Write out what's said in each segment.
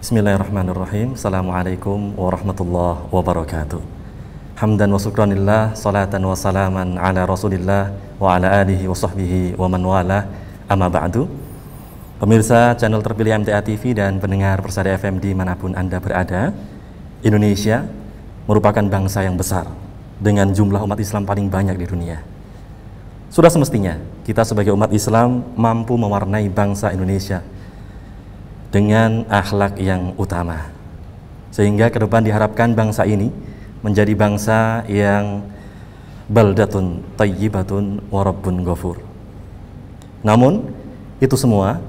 Bismillahirrahmanirrahim. Assalamualaikum warahmatullahi wabarakatuh. Hamdan wa syukranillah, salatan wa salaman ala rasulillah wa ala alihi wa sahbihi wa man wala, amma ba'du. Pemirsa channel terpilih MTA TV dan pendengar Persada FM dimanapun Anda berada, Indonesia merupakan bangsa yang besar dengan jumlah umat Islam paling banyak di dunia. Sudah semestinya kita sebagai umat Islam mampu mewarnai bangsa Indonesia dengan akhlak yang utama, sehingga ke depan diharapkan bangsa ini menjadi bangsa yang baldatun thayyibatun wa rabbun ghafur. Namun itu semua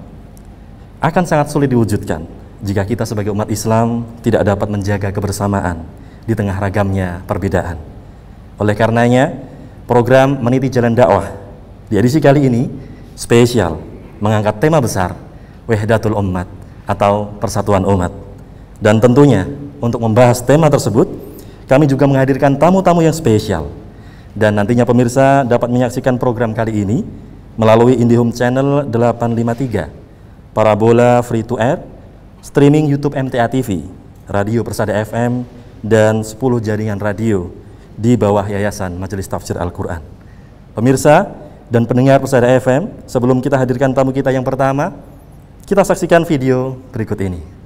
akan sangat sulit diwujudkan jika kita sebagai umat Islam tidak dapat menjaga kebersamaan di tengah ragamnya perbedaan. Oleh karenanya, program Meniti Jalan Dakwah di edisi kali ini spesial mengangkat tema besar Wahdatul Ummat atau persatuan umat. Dan tentunya untuk membahas tema tersebut, kami juga menghadirkan tamu-tamu yang spesial. Dan nantinya pemirsa dapat menyaksikan program kali ini melalui IndiHome Channel 853, parabola free to air, streaming YouTube MTA TV, radio Persada FM, dan 10 jaringan radio di bawah Yayasan Majelis Tafsir Al-Quran. Pemirsa dan pendengar Persada FM, sebelum kita hadirkan tamu kita yang pertama, kita saksikan video berikut ini.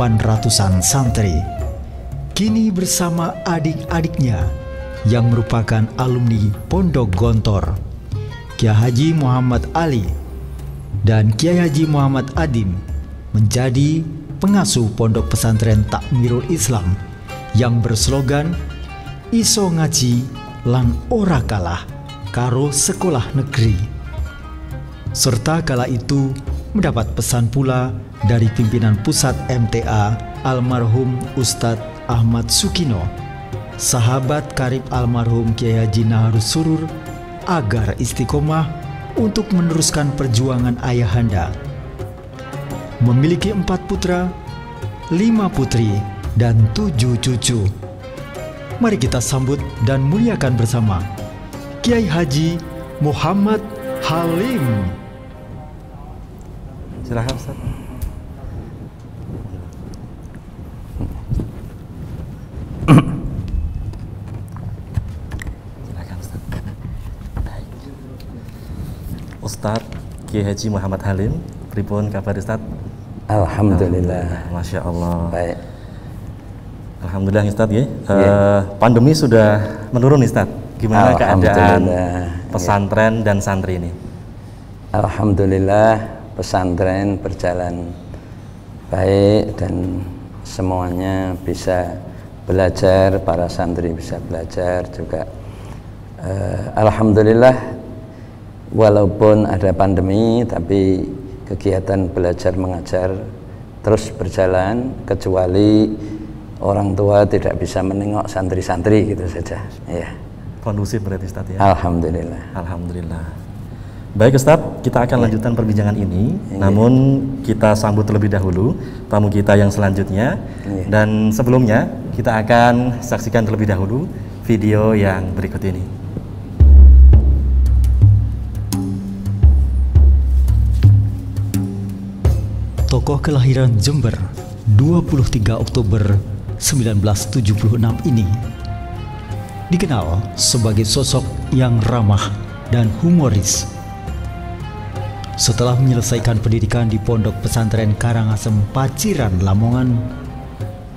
Ratusan santri kini bersama adik-adiknya yang merupakan alumni Pondok Gontor, Kiai Haji Muhammad Ali dan Kiai Haji Muhammad Adim menjadi pengasuh Pondok Pesantren Takmirul Islam yang berslogan iso ngaji lan ora kalah karo sekolah negeri. Serta kala itu mendapat pesan pula dari pimpinan pusat MTA almarhum Ustadz Ahmad Sukino, sahabat karib almarhum Kiai Haji Naharus Surur, agar istiqomah untuk meneruskan perjuangan ayahanda. Memiliki 4 putra, 5 putri, dan 7 cucu. Mari kita sambut dan muliakan bersama Kiai Haji Muhammad Halim. Silakan Ustaz. Silakan Ustaz. Baik. Ustaz Kiai Haji Muhammad Halim, pripun kabar Ustaz? Alhamdulillah. Masya Allah. Baik. Alhamdulillah Ustaz ya. Pandemi sudah menurun Ustaz. Gimana keadaan pesantren dan santri ini? Alhamdulillah, pesantren berjalan baik dan semuanya bisa belajar, para santri bisa belajar juga. Alhamdulillah, walaupun ada pandemi tapi kegiatan belajar mengajar terus berjalan, kecuali orang tua tidak bisa menengok santri-santri gitu saja. Ya. Kondusif berarti Ustaz ya. Alhamdulillah. Alhamdulillah. Baik Ustadz, kita akan lanjutkan perbincangan ini. Namun kita sambut terlebih dahulu tamu kita yang selanjutnya. Dan sebelumnya kita akan saksikan terlebih dahulu video yang berikut ini. Tokoh kelahiran Jember 23 Oktober 1976 ini dikenal sebagai sosok yang ramah dan humoris. Setelah menyelesaikan pendidikan di Pondok Pesantren Karangasem Paciran, Lamongan,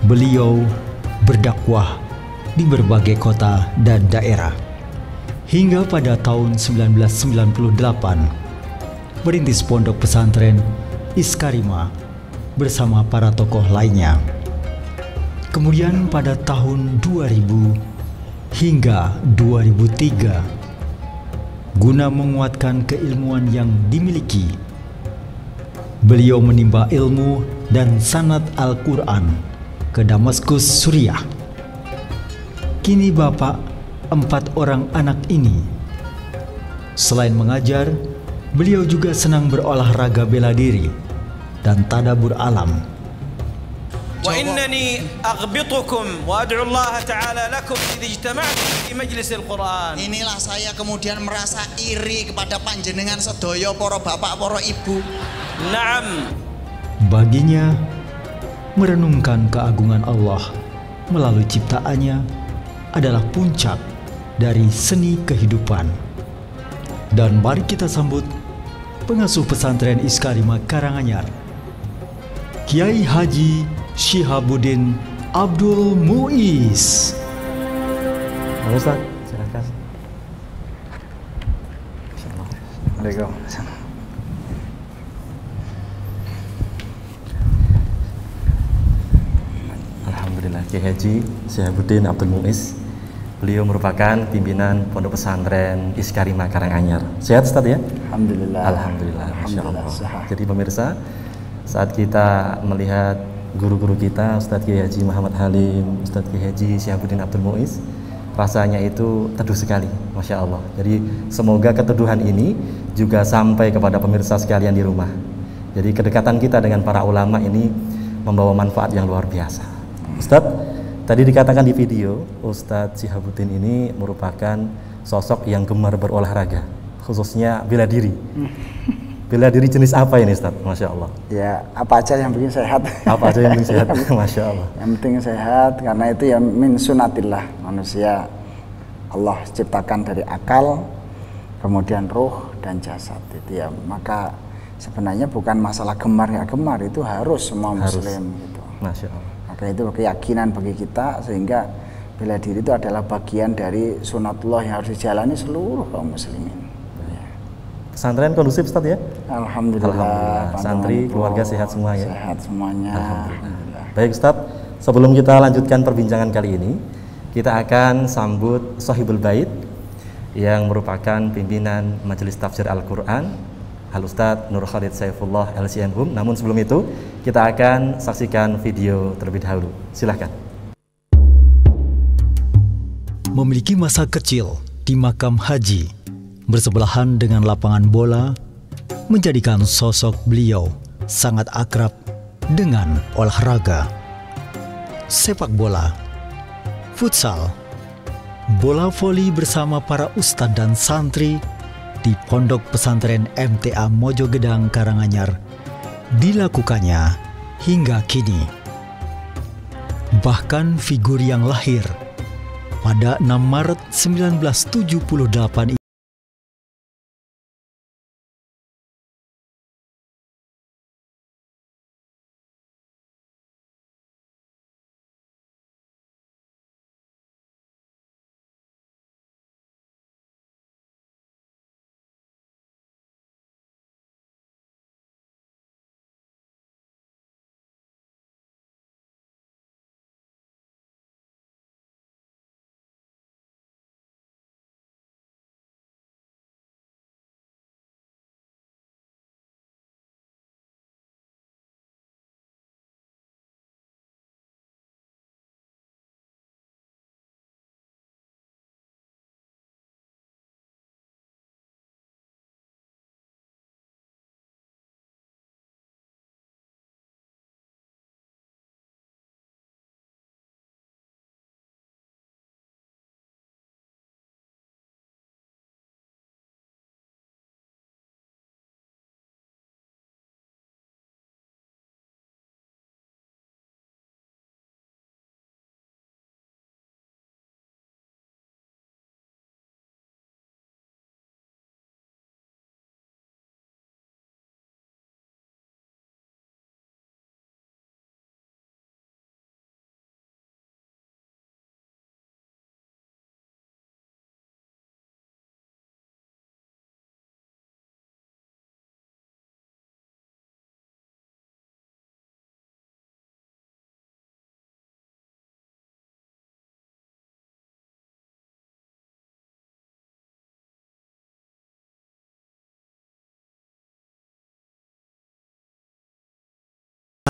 beliau berdakwah di berbagai kota dan daerah. Hingga pada tahun 1998, merintis Pondok Pesantren Iskarima bersama para tokoh lainnya. Kemudian pada tahun 2000 hingga 2003, guna menguatkan keilmuan yang dimiliki, beliau menimba ilmu dan sanad Al-Quran ke Damaskus, Suriah. Kini bapak 4 orang anak ini, selain mengajar, beliau juga senang berolahraga bela diri dan tadabbur alam. وإنني أغبطكم وأدعو الله تعالى لكم إذا اجتمعتم في مجلس القرآن. Inilah saya kemudian merasa iri kepada panjenengan sedaya para bapak, para ibu. Naam. Baginya, merenungkan keagungan Allah melalui ciptaannya adalah puncak dari seni kehidupan. Dan mari kita sambut pengasuh pesantren Iskarima Karanganyar, Kiai Haji Syihabuddin Abdul Muiz. Halo Ustaz, silakan. Assalamualaikum. Alhamdulillah, Kiai Haji Syihabuddin Abdul Muiz. Beliau merupakan pimpinan Pondok Pesantren Iskarima Karanganyar. Sehat Ustaz ya? Alhamdulillah. Alhamdulillah, Masya Allah. Sehat. Jadi pemirsa, saat kita melihat guru-guru kita, Ustadz Kiai Haji Muhammad Halim, Ustadz Kiai Haji Syihabuddin Abdul Muiz, rasanya itu teduh sekali, Masya Allah. Jadi semoga keteduhan ini juga sampai kepada pemirsa sekalian di rumah. Jadi kedekatan kita dengan para ulama ini membawa manfaat yang luar biasa. Ustadz, tadi dikatakan di video, Ustadz Syihabuddin ini merupakan sosok yang gemar berolahraga, khususnya bela diri. Bela diri jenis apa ini Ustadz? Masya Allah. Ya, apa aja yang bikin sehat. Apa aja yang bikin sehat? Masya Allah. Yang penting sehat, karena itu ya min sunatillah. Manusia Allah ciptakan dari akal, kemudian ruh dan jasad. Itu ya, maka sebenarnya bukan masalah gemar ya gemar, itu harus semua muslim gitu. Masya Allah. Maka itu keyakinan bagi kita, sehingga bela diri itu adalah bagian dari sunatullah yang harus dijalani seluruh kaum muslimin. Pesantren kondusif Ustaz ya? Alhamdulillah. Santri, keluarga sehat semua ya? Sehat semuanya. Alhamdulillah. Baik Ustaz, sebelum kita lanjutkan perbincangan kali ini, kita akan sambut Shahibul Bait yang merupakan pimpinan Majelis Tafsir Al-Quran, Al-Ustadz Nur Khalid Saifullah LCMhum. Namun sebelum itu, kita akan saksikan video terlebih dahulu. Silahkan. Memiliki masa kecil di makam haji bersebelahan dengan lapangan bola, menjadikan sosok beliau sangat akrab dengan olahraga. Sepak bola, futsal, bola voli bersama para ustadz dan santri di Pondok Pesantren MTA Mojogedang Karanganyar dilakukannya hingga kini. Bahkan figur yang lahir pada 6 Maret 1978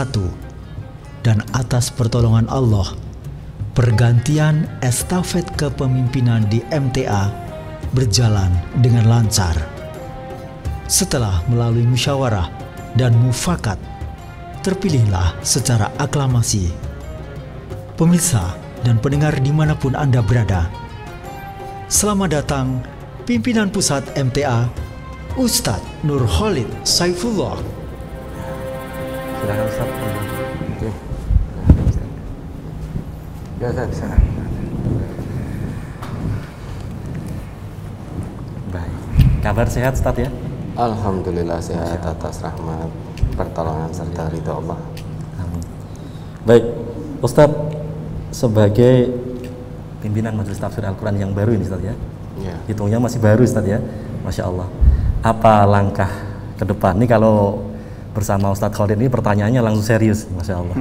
bersatu, dan atas pertolongan Allah, pergantian estafet kepemimpinan di MTA berjalan dengan lancar. Setelah melalui musyawarah dan mufakat, terpilihlah secara aklamasi. Pemirsa dan pendengar dimanapun Anda berada, selamat datang pimpinan pusat MTA, Ustadz Nur Khalid Saifullah. Silakan Ustaz. Oke. Ya, Ustaz. Baik. Kabar sehat Ustaz ya? Alhamdulillah sehat atas rahmat, pertolongan serta ridha Allah. Amin. Baik, Ustadz, sebagai pimpinan Majelis Tafsir Al-Quran yang baru ini Ustadz ya, Ya. hitungnya masih baru Ustadz ya, Masya Allah. Apa langkah ke depan? Ini kalau bersama Ustadz Khalid ini pertanyaannya langsung serius, Masya Allah.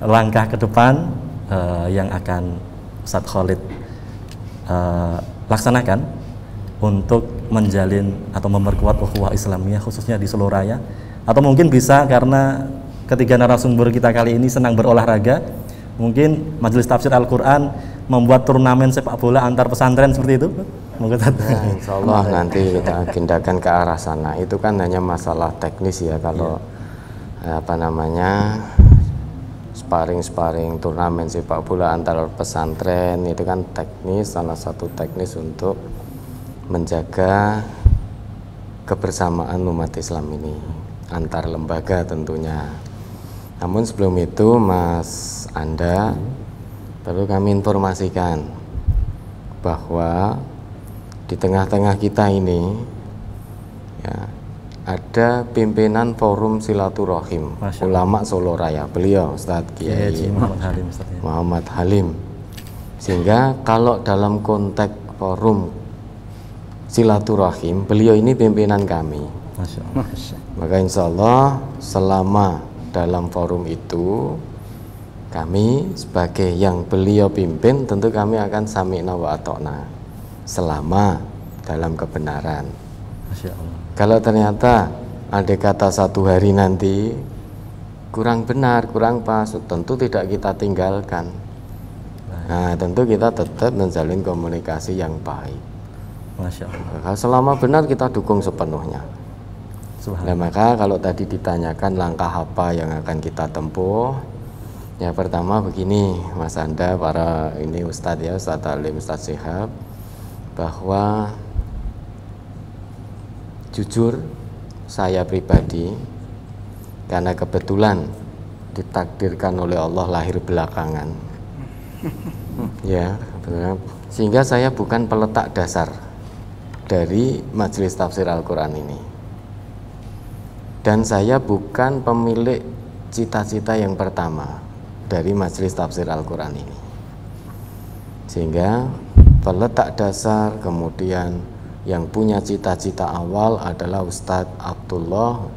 Langkah ke depan yang akan Ustadz Khalid laksanakan untuk menjalin atau memperkuat ukhuwah Islamiyah khususnya di Solo Raya, atau mungkin bisa karena ketiga narasumber kita kali ini senang berolahraga, mungkin Majelis Tafsir Al-Quran membuat turnamen sepak bola antar pesantren seperti itu? Nah, insya Allah nanti kita agendakan ke arah sana. Itu kan hanya masalah teknis ya, kalau sparring turnamen sepak bola antar pesantren itu kan teknis, salah satu teknis untuk menjaga kebersamaan umat Islam ini antar lembaga tentunya. Namun sebelum itu Mas Anda, perlu kami informasikan bahwa di tengah-tengah kita ini ya, ada pimpinan Forum Silaturahim Ulama Solo Raya, beliau Ustadz Kiai Muhammad Halim. Sehingga kalau dalam konteks forum silaturahim, beliau ini pimpinan kami. Masya Allah. Maka insya Allah selama dalam forum itu, kami sebagai yang beliau pimpin, tentu kami akan sami'na wa ata'na selama dalam kebenaran. Masya Allah. Kalau ternyata ada kata satu hari nanti kurang benar, kurang pas, tentu tidak kita tinggalkan. Nah, tentu kita tetap menjalin komunikasi yang baik. Masya Allah. Selama benar kita dukung sepenuhnya. Nah, maka kalau tadi ditanyakan langkah apa yang akan kita tempuh, ya pertama begini Mas Anda, para ini Ustadz ya, Ustadz Alim, Ustadz Syihab, bahwa jujur saya pribadi, karena kebetulan ditakdirkan oleh Allah lahir belakangan ya, sehingga saya bukan peletak dasar dari Majelis Tafsir Al-Quran ini, dan saya bukan pemilik cita-cita yang pertama dari Majelis Tafsir Al-Quran ini. Sehingga peletak dasar kemudian yang punya cita-cita awal adalah Ustadz Abdullah,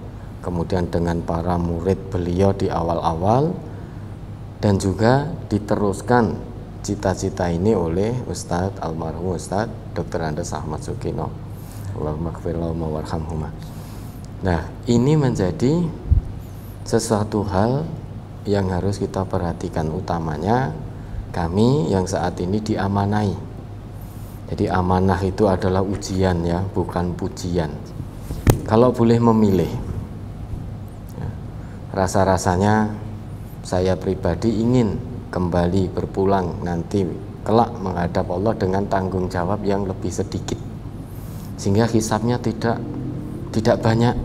kemudian dengan para murid beliau di awal-awal, dan juga diteruskan cita-cita ini oleh Ustadz almarhum Ustadz Dr. Andes Ahmad Sukino, Allahumma ighfir lahum warhamhuma. Nah, ini menjadi sesuatu hal yang harus kita perhatikan, utamanya kami yang saat ini diamanai. Jadi amanah itu adalah ujian ya, bukan pujian. Kalau boleh memilih, ya, rasa-rasanya saya pribadi ingin kembali berpulang nanti kelak menghadap Allah dengan tanggung jawab yang lebih sedikit, sehingga hisabnya tidak banyak.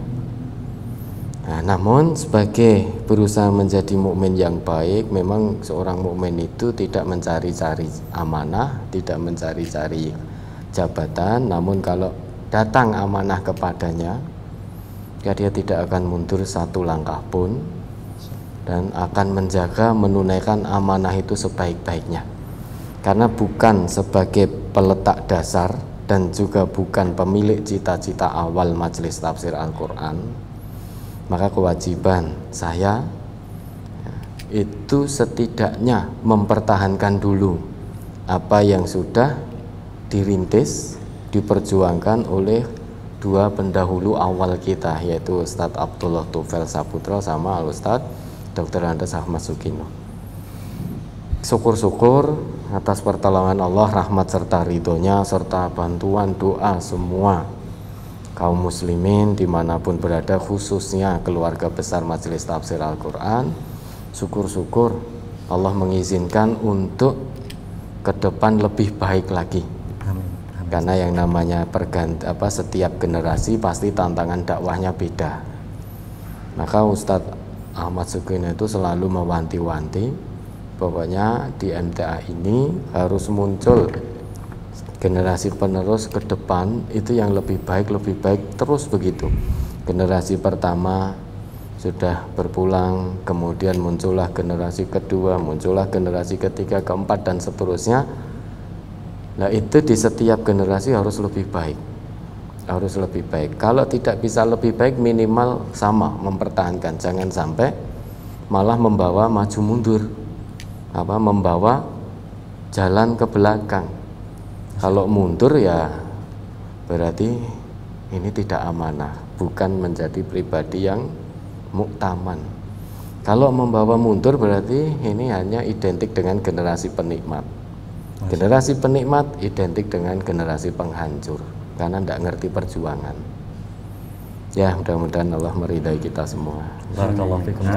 Nah, namun sebagai berusaha menjadi mukmin yang baik, memang seorang mukmin itu tidak mencari-cari amanah, tidak mencari-cari jabatan, namun kalau datang amanah kepadanya, ya dia tidak akan mundur satu langkah pun, dan akan menjaga menunaikan amanah itu sebaik-baiknya. Karena bukan sebagai peletak dasar dan juga bukan pemilik cita-cita awal Majelis Tafsir Al-Quran, maka kewajiban saya itu setidaknya mempertahankan dulu apa yang sudah dirintis, diperjuangkan oleh dua pendahulu awal kita, yaitu Ustadz Abdullah Tufail Saputra sama Al-Ustadz Dr. Andes Ahmad Sukino. Syukur-syukur atas pertolongan Allah, rahmat serta ridhonya, serta bantuan doa semua kaum muslimin dimanapun berada, khususnya keluarga besar Majelis Tafsir Al-Quran. Syukur-syukur Allah mengizinkan untuk ke depan lebih baik lagi. Amin. Karena yang namanya setiap generasi pasti tantangan dakwahnya beda. Maka Ustadz Ahmad Sukino itu selalu mewanti-wanti, pokoknya di MTA ini harus muncul generasi penerus ke depan itu yang lebih baik terus begitu. Generasi pertama sudah berpulang, kemudian muncullah generasi kedua, muncullah generasi ketiga, keempat, dan seterusnya. Nah, itu di setiap generasi harus lebih baik. Harus lebih baik. Kalau tidak bisa lebih baik, minimal sama, mempertahankan. Jangan sampai malah membawa maju mundur, membawa jalan ke belakang. Kalau mundur ya berarti ini tidak amanah, bukan menjadi pribadi yang muktaman. Kalau membawa mundur berarti ini hanya identik dengan generasi penikmat. Generasi penikmat identik dengan generasi penghancur, karena tidak ngerti perjuangan. Ya, mudah-mudahan Allah meridai kita semua. Barakallahu fikum.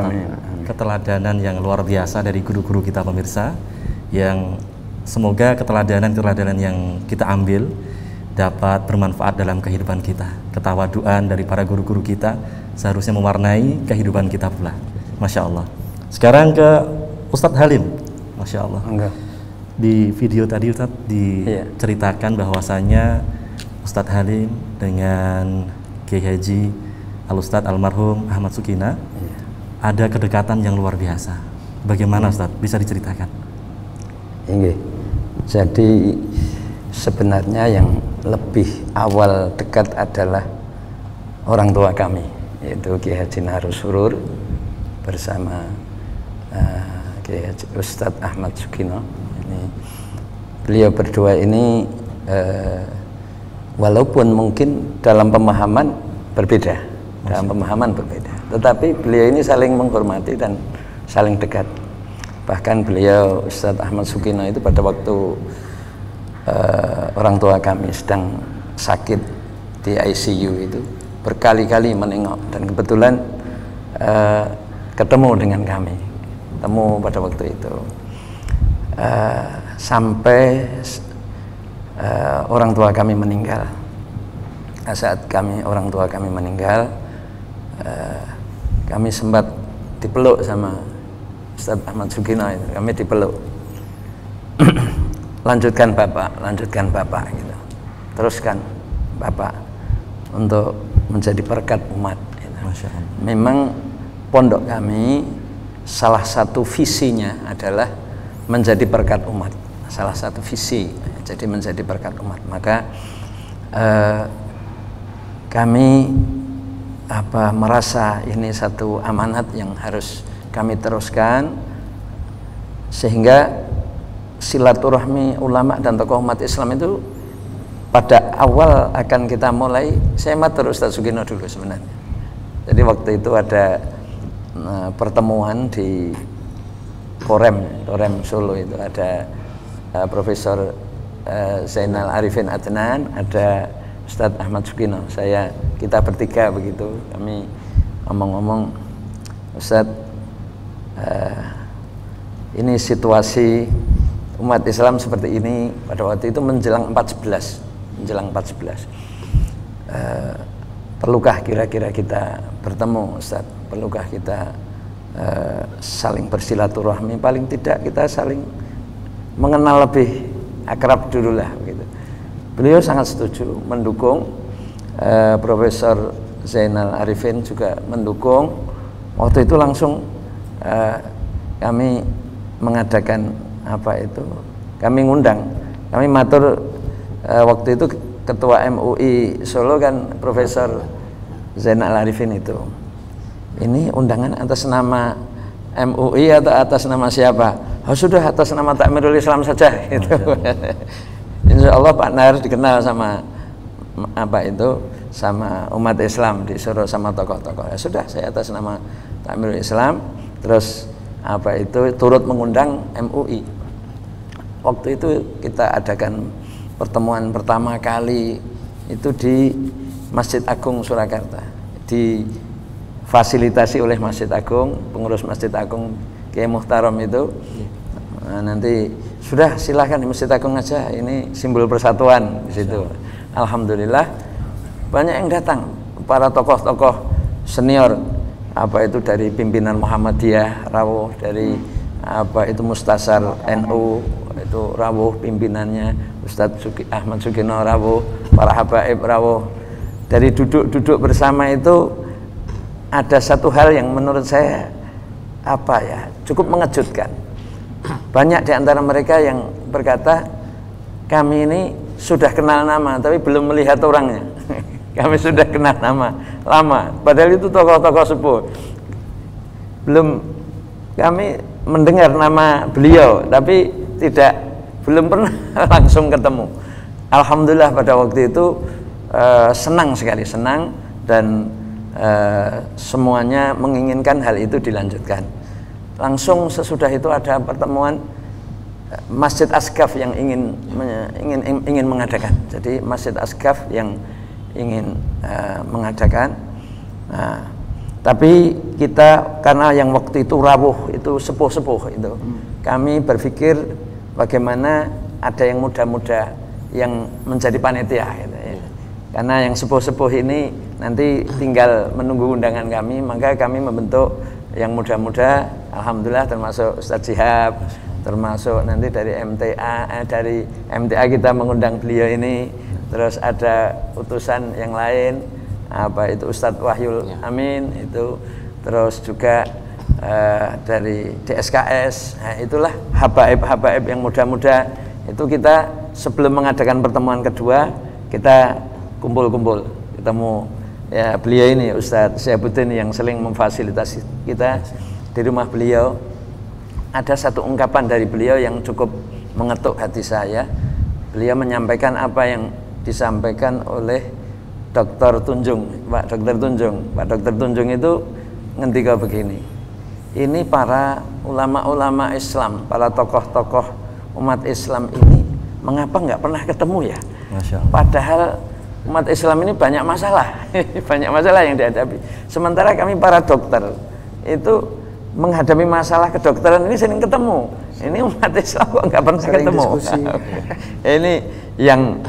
Keteladanan yang luar biasa dari guru-guru kita pemirsa, yang semoga keteladanan yang kita ambil dapat bermanfaat dalam kehidupan kita. Ketawaduan dari para guru-guru kita seharusnya mewarnai kehidupan kita pula. Masya Allah. Sekarang ke Ustadz Halim. Masya Allah. Enggak. Di video tadi Ustadz diceritakan bahwasanya Ustadz Halim dengan Kiai Haji Al-Ustadz Almarhum Ahmad Sukina ada kedekatan yang luar biasa. Bagaimana Ustadz? Bisa diceritakan? Ini. Jadi sebenarnya yang lebih awal dekat adalah orang tua kami, yaitu Kiai Haji Naharus Surur bersama Kiai Haji Ustadz Ahmad Sukino. Ini beliau berdua ini walaupun mungkin dalam pemahaman berbeda, tetapi beliau ini saling menghormati dan saling dekat. Bahkan beliau Ustadz Ahmad Sukino itu pada waktu orang tua kami sedang sakit di ICU itu berkali-kali menengok, dan kebetulan ketemu dengan kami, pada waktu itu sampai orang tua kami meninggal. Saat orang tua kami meninggal, kami sempat dipeluk sama Ustadz Ahmad Sukino itu, kami dipeluk. lanjutkan bapak gitu, teruskan bapak untuk menjadi berkat umat gitu. Masya Allah. Memang pondok kami salah satu visinya adalah menjadi berkat umat, salah satu visi, jadi menjadi berkat umat. Maka kami merasa ini satu amanat yang harus kami teruskan, sehingga silaturahmi ulama dan tokoh umat Islam itu pada awal akan kita mulai. Saya matur Ustadz Sukino dulu sebenarnya. Jadi waktu itu ada pertemuan di Korem Solo, itu ada Profesor Zainal Arifin Adnan, ada Ustadz Ahmad Sukino, kita bertiga begitu. Kami ngomong-ngomong, Ustadz, ini situasi umat Islam seperti ini pada waktu itu menjelang 14. Perlukah kira-kira kita bertemu, Ustadz? Perlukah kita saling bersilaturahmi? Paling tidak kita saling mengenal lebih akrab dulu lah begitu. Beliau sangat setuju, mendukung. Profesor Zainal Arifin juga mendukung. Waktu itu langsung kami mengadakan kami ngundang, kami matur waktu itu ketua MUI Solo kan Profesor Zainal Arifin itu. Ini undangan atas nama MUI atau atas nama siapa? Oh sudah, atas nama Takmirul Islam saja gitu. Insya Allah Pak Nahar dikenal sama sama umat Islam di Solo, sama tokoh-tokoh. Ya sudah, saya atas nama Takmirul Islam terus apa itu turut mengundang MUI. Waktu itu kita adakan pertemuan pertama kali itu di Masjid Agung Surakarta, difasilitasi oleh Masjid Agung, pengurus Masjid Agung Kiai Muhtaram itu. Nah, nanti sudah silahkan di Masjid Agung aja, ini simbol persatuan di situ. Alhamdulillah banyak yang datang, para tokoh-tokoh senior, apa itu dari pimpinan Muhammadiyah rawuh, dari apa itu Mustasar NU itu rawuh pimpinannya, Ustadz Ahmad Sugino rawuh, para habaib rawuh. Dari duduk-duduk bersama itu ada satu hal yang menurut saya apa ya, cukup mengejutkan. Banyak di antara mereka yang berkata, kami ini sudah kenal nama tapi belum melihat orangnya. Kami sudah kenal nama lama, padahal itu tokoh-tokoh sepuh. Kami mendengar nama beliau tapi belum pernah langsung ketemu. Alhamdulillah pada waktu itu senang sekali, senang, dan semuanya menginginkan hal itu dilanjutkan. Langsung sesudah itu ada pertemuan Masjid Asgaf yang ingin mengadakan. Jadi Masjid Asgaf yang ingin mengadakan. Nah, tapi kita karena yang waktu itu rawuh itu sepuh-sepuh itu, kami berpikir bagaimana ada yang muda-muda yang menjadi panitia gitu ya. Karena yang sepuh-sepuh ini nanti tinggal menunggu undangan kami, maka kami membentuk yang muda-muda. Alhamdulillah termasuk Ustadz Jihab, termasuk nanti dari MTA kita mengundang beliau ini. Terus ada utusan yang lain, apa itu Ustadz Wahyul Amin itu, terus juga dari DSKS. Nah, itulah habaib-habaib yang muda-muda itu. Kita sebelum mengadakan pertemuan kedua, kita kumpul-kumpul ketemu ya beliau ini Ustadz Syahabuddin yang sering memfasilitasi kita di rumah beliau. Ada satu ungkapan dari beliau yang cukup mengetuk hati saya. Beliau menyampaikan apa yang disampaikan oleh Dr. Tunjung, Pak Dr. Tunjung. Pak Dr. Tunjung itu ngendika begini, ini para ulama-ulama Islam, para tokoh-tokoh umat Islam ini mengapa nggak pernah ketemu ya? Masya Allah. Padahal umat Islam ini banyak masalah, banyak masalah yang dihadapi. Sementara kami para dokter itu menghadapi masalah kedokteran ini sering ketemu. Ini umat Islam kok nggak pernah sering ketemu. Ini yang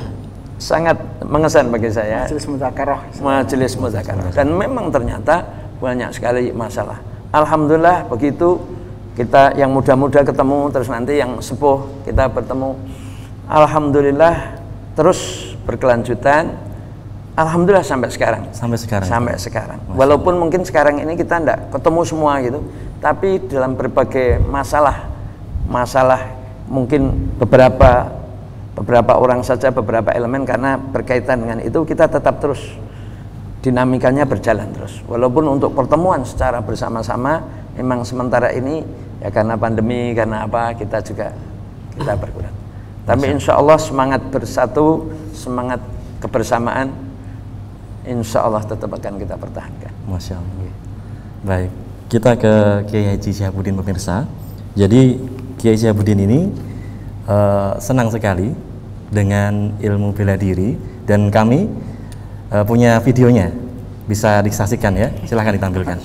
sangat mengesan bagi saya. Majelis Mudzakarah. Dan memang ternyata banyak sekali masalah. Alhamdulillah begitu, kita yang muda-muda ketemu, terus nanti yang sepuh kita bertemu. Alhamdulillah terus berkelanjutan. Alhamdulillah sampai sekarang. Sampai sekarang. Walaupun mungkin sekarang ini kita enggak ketemu semua gitu, tapi dalam berbagai masalah mungkin beberapa orang saja, beberapa elemen, karena berkaitan dengan itu kita tetap terus dinamikanya berjalan terus. Walaupun untuk pertemuan secara bersama-sama memang sementara ini ya karena pandemi, karena apa, kita berkurang. Tapi insya Allah semangat bersatu, semangat kebersamaan, insya Allah tetap akan kita pertahankan. Masya Allah. Baik, kita ke Kiai Haji Syihabuddin pemirsa. Jadi Kiai Syihabuddin ini senang sekali dengan ilmu bela diri, dan kami punya videonya, bisa disaksikan ya, silahkan ditampilkan.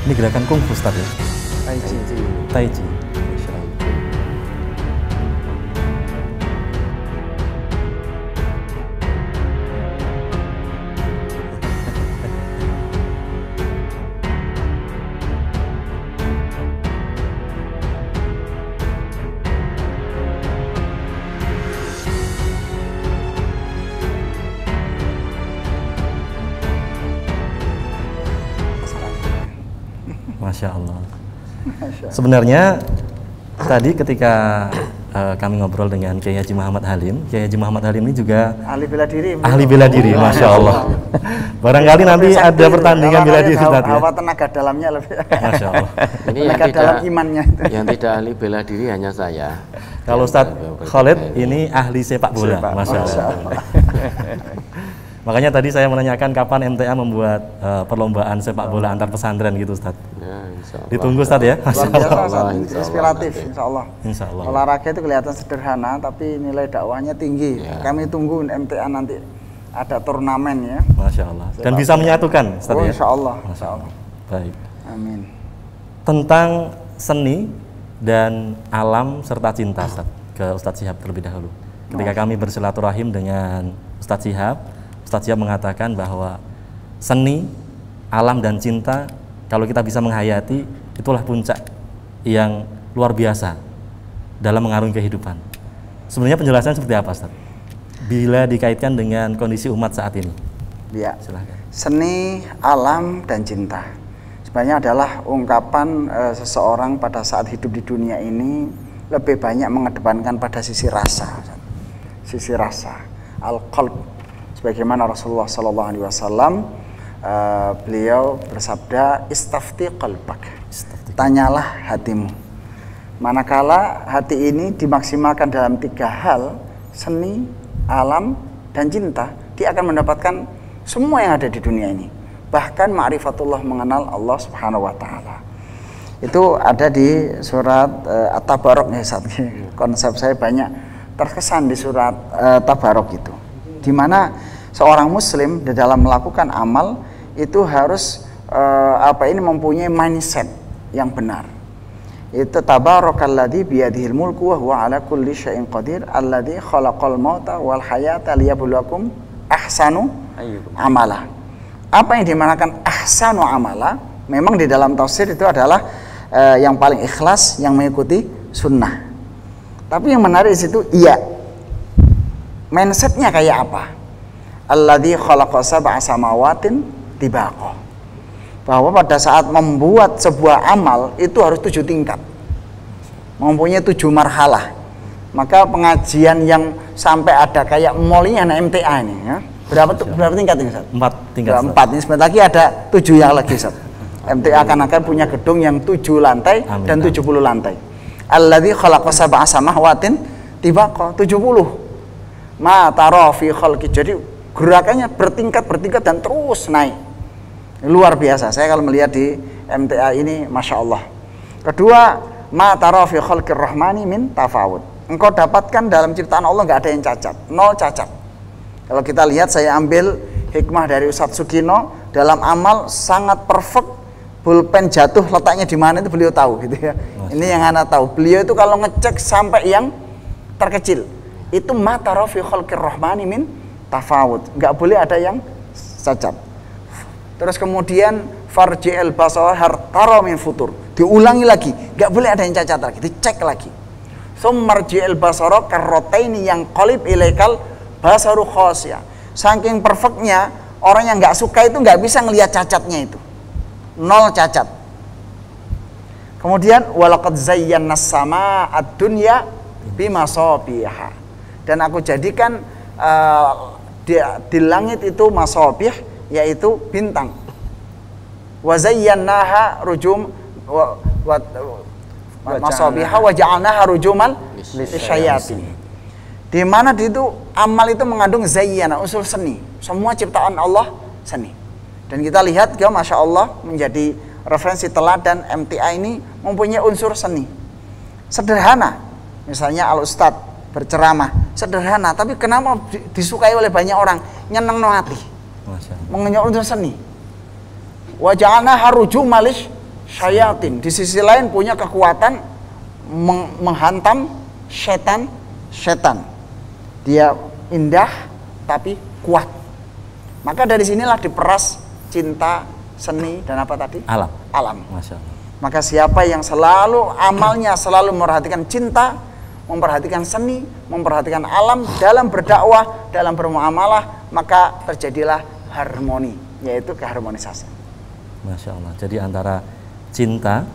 Ini gerakan kungfu Ustaz ya? Tai Chi. Masya Allah. Sebenarnya tadi ketika kami ngobrol dengan Kiai Haji Muhammad Halim. Kiai Haji Muhammad Halim ini juga ahli bela diri. Ahli bela diri, Masya Allah. Barangkali nanti ada pertandingan bela diri tadi. Hawa tenaga dalamnya lebih. Masya Allah. Ini tenaga dalam imannya itu. Yang tidak ahli bela diri hanya saya. Kalau Ustadz Khalid ini ahli sepak bola, Masya Allah. Makanya tadi saya menanyakan kapan MTA membuat perlombaan sepak bola antar pesantren gitu, Ustadz. Ya, insya Allah. Ditunggu, Ustadz ya. Luar biasa, inspiratif, insya Allah. Insya Allah. Olahraga itu kelihatan sederhana, tapi nilai dakwahnya tinggi. Ya. Kami tunggu MTA nanti ada turnamen ya. Masya Allah. Dan bisa menyatukan, Ustadz ya. Insya Allah. Masya Allah. Baik. Amin. Tentang seni dan alam serta cinta, Ustadz, ke Ustadz Syihab terlebih dahulu. Ketika kami bersilaturahim dengan Ustadz Syihab mengatakan bahwa seni, alam dan cinta kalau kita bisa menghayati itulah puncak yang luar biasa dalam mengarungi kehidupan. Sebenarnya penjelasan seperti apa, Ustadz? Bila dikaitkan dengan kondisi umat saat ini. Ya. Silahkan. Seni, alam dan cinta sebenarnya adalah ungkapan seseorang pada saat hidup di dunia ini lebih banyak mengedepankan pada sisi rasa. Sisi rasa, al-qalb. Sebagaimana Rasulullah SAW beliau bersabda, istafti qalbak, tanyalah hatimu. Manakala hati ini dimaksimalkan dalam 3 hal, seni, alam dan cinta, dia akan mendapatkan semua yang ada di dunia ini. Bahkan ma'rifatullah, mengenal Allah Subhanahu wa taala. Itu ada di surat At-Tabarok ya, saat ini. Konsep saya banyak terkesan di surat Tabarok itu. Di mana seorang muslim di dalam melakukan amal itu harus mempunyai mindset yang benar. Itu tabarakalladzi biyadihil mulku wa huwa ala kulli syai'in qadir alladzi khalaqal mauta wal hayata liyabluwakum ahsanu amala. Apa yang dimanakan ahsanu amala? Memang di dalam tafsir itu adalah yang paling ikhlas, yang mengikuti sunnah. Tapi yang menarik di situ, iya, mindsetnya kayak apa? Alladzi khalaqa sab'a samawatin tibaqa. Bahwa pada saat membuat sebuah amal itu harus 7 tingkat, mempunyai 7 marhalah. Maka pengajian yang sampai ada kayak mallnya anak MTA ini ya. Berapa tingkat ini, Ustaz? 4 tingkat. 4 ini sebentar lagi ada 7 yang lagi, Ustaz. MTA akan punya gedung yang 7 lantai. Amin, dan 70 lantai. Alladzi khalaqa sab'a samawatin tibaqa, 70. Ma tara fi khalqi. Jadi gerakannya bertingkat dan terus naik. Luar biasa. Saya kalau melihat di MTA ini, Masya Allah. Kedua, ma tara fi khalqir rahmani min tafawud. Engkau dapatkan dalam ciptaan Allah nggak ada yang cacat, 0 cacat. Kalau kita lihat, saya ambil hikmah dari Ustadz Sugino, dalam amal sangat perfect. Pulpen jatuh letaknya di mana itu beliau tahu gitu ya. Ini yang Anda tahu. Beliau itu kalau ngecek sampai yang terkecil. Itu ma tara fi khalqir rahmani min tafawud. Nggak boleh ada yang cacat. Terus kemudian farji'il basar tara min futur. Diulangi lagi, nggak boleh ada yang cacat lagi, dicek lagi. Summarji'il basara karrotaini yang qalib ilaikal basaru khosya. Saking perfectnya, orang yang nggak suka itu nggak bisa ngelihat cacatnya itu. 0 cacat. Kemudian walaqad zayyana as-samaa ad-dunya bimasabiha. Dan aku jadikan di langit itu masabih, yaitu bintang. Wa zayyanaha rujum masabiha wa ja'alnaha rujuman lisyayatin. Di mana itu amal itu mengandung zayyana, unsur seni. Semua ciptaan Allah seni. Dan kita lihat, ya Masya Allah, menjadi referensi teladan MTA ini mempunyai unsur seni. Sederhana, misalnya Al-Ustadz berceramah, sederhana, tapi kenapa disukai oleh banyak orang? Nyeneng no hati, mengenyam unsur seni. Wajahana haruju malish syayatin. Di sisi lain punya kekuatan menghantam setan. Dia indah tapi kuat. Maka dari sinilah diperas cinta, seni, dan apa tadi? Alam. Masya Allah. Maka siapa yang selalu amalnya selalu memperhatikan cinta, memperhatikan seni, memperhatikan alam dalam berdakwah, dalam bermuamalah, maka terjadilah harmoni, yaitu keharmonisasi. Masya Allah. Jadi antara cinta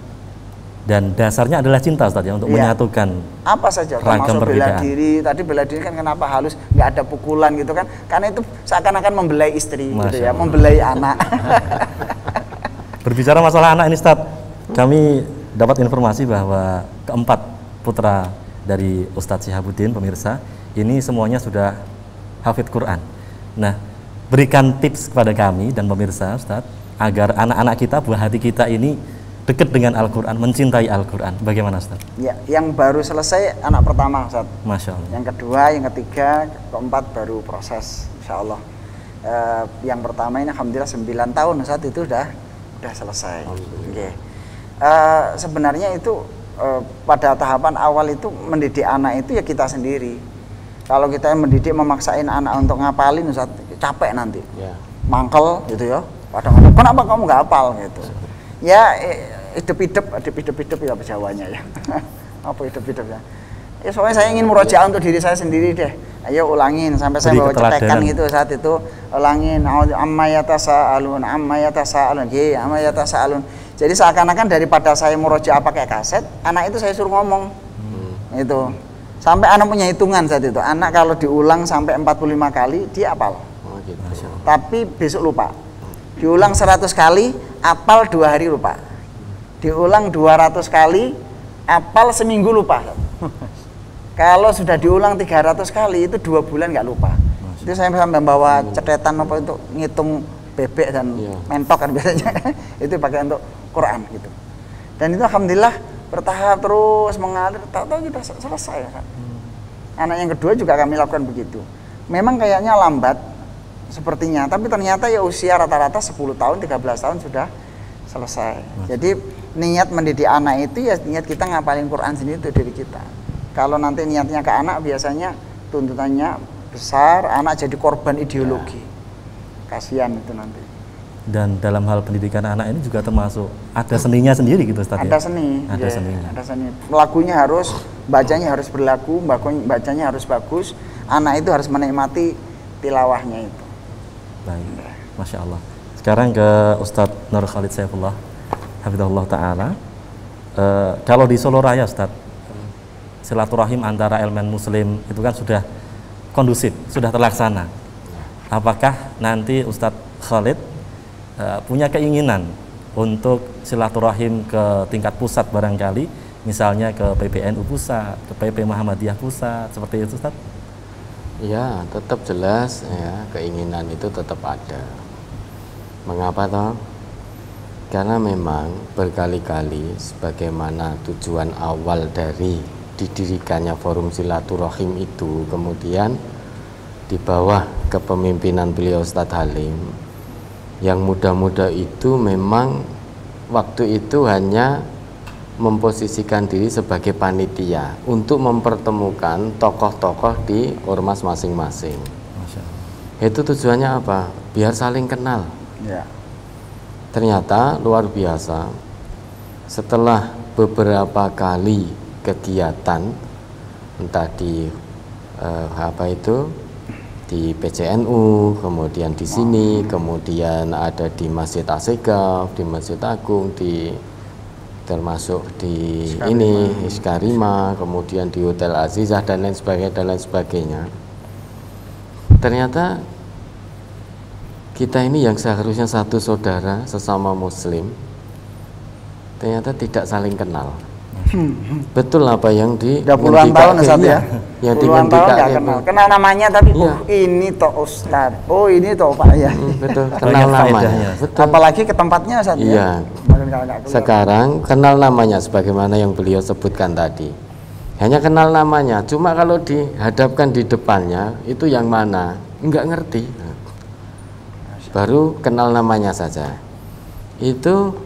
dan dasarnya adalah cinta Ustaz ya, untuk menyatukan apa saja, ragam termasuk bela perbedaan. diri. Tadi bela diri kan kenapa halus, nggak ada pukulan gitu kan, karena itu seakan-akan membelai istri gitu ya, membelai anak. Berbicara masalah anak ini Ustaz, kami dapat informasi bahwa keempat putra dari Ustadz Syihabuddin, pemirsa, ini semuanya sudah hafidz Quran. Nah, berikan tips kepada kami dan pemirsa Ustadz, agar anak-anak kita, buah hati kita ini dekat dengan Al-Quran, mencintai Al-Quran. Bagaimana Ustaz? Ya, yang baru selesai anak pertama Ustaz. Masya Allah. Yang kedua, yang ketiga, keempat baru proses, insya Allah. Yang pertama ini alhamdulillah 9 tahun Ustaz, itu udah selesai. Okay. Sebenarnya itu pada tahapan awal itu mendidik anak itu ya kita sendiri. Kalau kita mendidik memaksain anak untuk ngapalin Ustaz, capek nanti. Mangkel gitu ya. Kadang kenapa kamu nggak hafal gitu. Ya hidup-hidup ya Jawanya ya. Apa hidup-hidup ya? Ya soalnya saya ingin murojaah untuk diri saya sendiri deh. Ayo ulangin sampai saya bawa cetekan gitu saat itu, ulangin amma yatasaalun. Jadi seakan-akan daripada saya murojaah pakai kaset, anak itu saya suruh ngomong. Itu. Sampai anak punya hitungan saat itu. Anak kalau diulang sampai 45 kali dia hafal. Tapi besok lupa. Diulang 100 kali, hafal 2 hari lupa. Diulang 200 kali, hafal seminggu lupa. Kalau sudah diulang 300 kali, itu 2 bulan nggak lupa. Itu saya sampai bawa cetetan apa itu, ngitung bebek dan mentok kan biasanya. Itu pakai untuk Quran gitu. Dan itu alhamdulillah bertahap terus mengalir, tahu-tahu sudah selesai kan. Anak yang kedua juga kami lakukan begitu. Memang kayaknya lambat sepertinya, tapi ternyata ya usia rata-rata 10 tahun, 13 tahun sudah selesai. Jadi niat mendidik anak itu ya niat kita ngapalin Quran sendiri itu diri kita. Kalau nanti niatnya ke anak biasanya tuntutannya besar, anak jadi korban ideologi. Kasihan itu nanti. Dan dalam hal pendidikan anak ini juga termasuk ada seninya sendiri gitu Ustaz. Ada seni. Ada seninya. Ada seni. Lagunya harus, bacanya harus berlaku, bacanya harus bagus. Anak itu harus menikmati tilawahnya itu. Baik. Masya Allah. Sekarang ke Ustadz Nur Khalid Saifullah, hafizahullah ta'ala. Kalau di Solo Raya Ustadz, silaturahim antara elemen muslim itu kan sudah kondusif, sudah terlaksana. Apakah nanti Ustadz Khalid punya keinginan untuk silaturahim ke tingkat pusat barangkali, misalnya ke PBNU pusat, ke PP Muhammadiyah pusat, seperti itu Ustadz? Ya, tetap jelas ya, keinginan itu tetap ada. Mengapa toh? Karena memang berkali-kali sebagaimana tujuan awal dari didirikannya forum silaturahim itu, kemudian di bawah kepemimpinan beliau Ustadz Halim, yang muda-muda itu memang waktu itu hanya memposisikan diri sebagai panitia untuk mempertemukan tokoh-tokoh di ormas masing-masing. Itu tujuannya apa? Biar saling kenal. Ya. Ternyata luar biasa, setelah beberapa kali kegiatan, entah di di PCNU, kemudian di sini, kemudian ada di Masjid Asegaf, di Masjid Agung, termasuk di Iskarima, kemudian di Hotel Azizah dan lain sebagainya. Ternyata kita ini yang seharusnya satu saudara sesama muslim, ternyata tidak saling kenal. Betul apa yang di udah puluhan tahun Ustaz ya. Yang puluhan tahun nggak kenal. Kenal namanya tapi ini toh Ustaz. Oh ini toh Pak ya. Betul, kenal namanya. Betul. Apalagi ke tempatnya Ustaz ya. Sekarang kenal namanya sebagaimana yang beliau sebutkan tadi. Hanya kenal namanya, cuma kalau dihadapkan di depannya itu yang mana? Enggak ngerti. Baru kenal namanya saja. Itu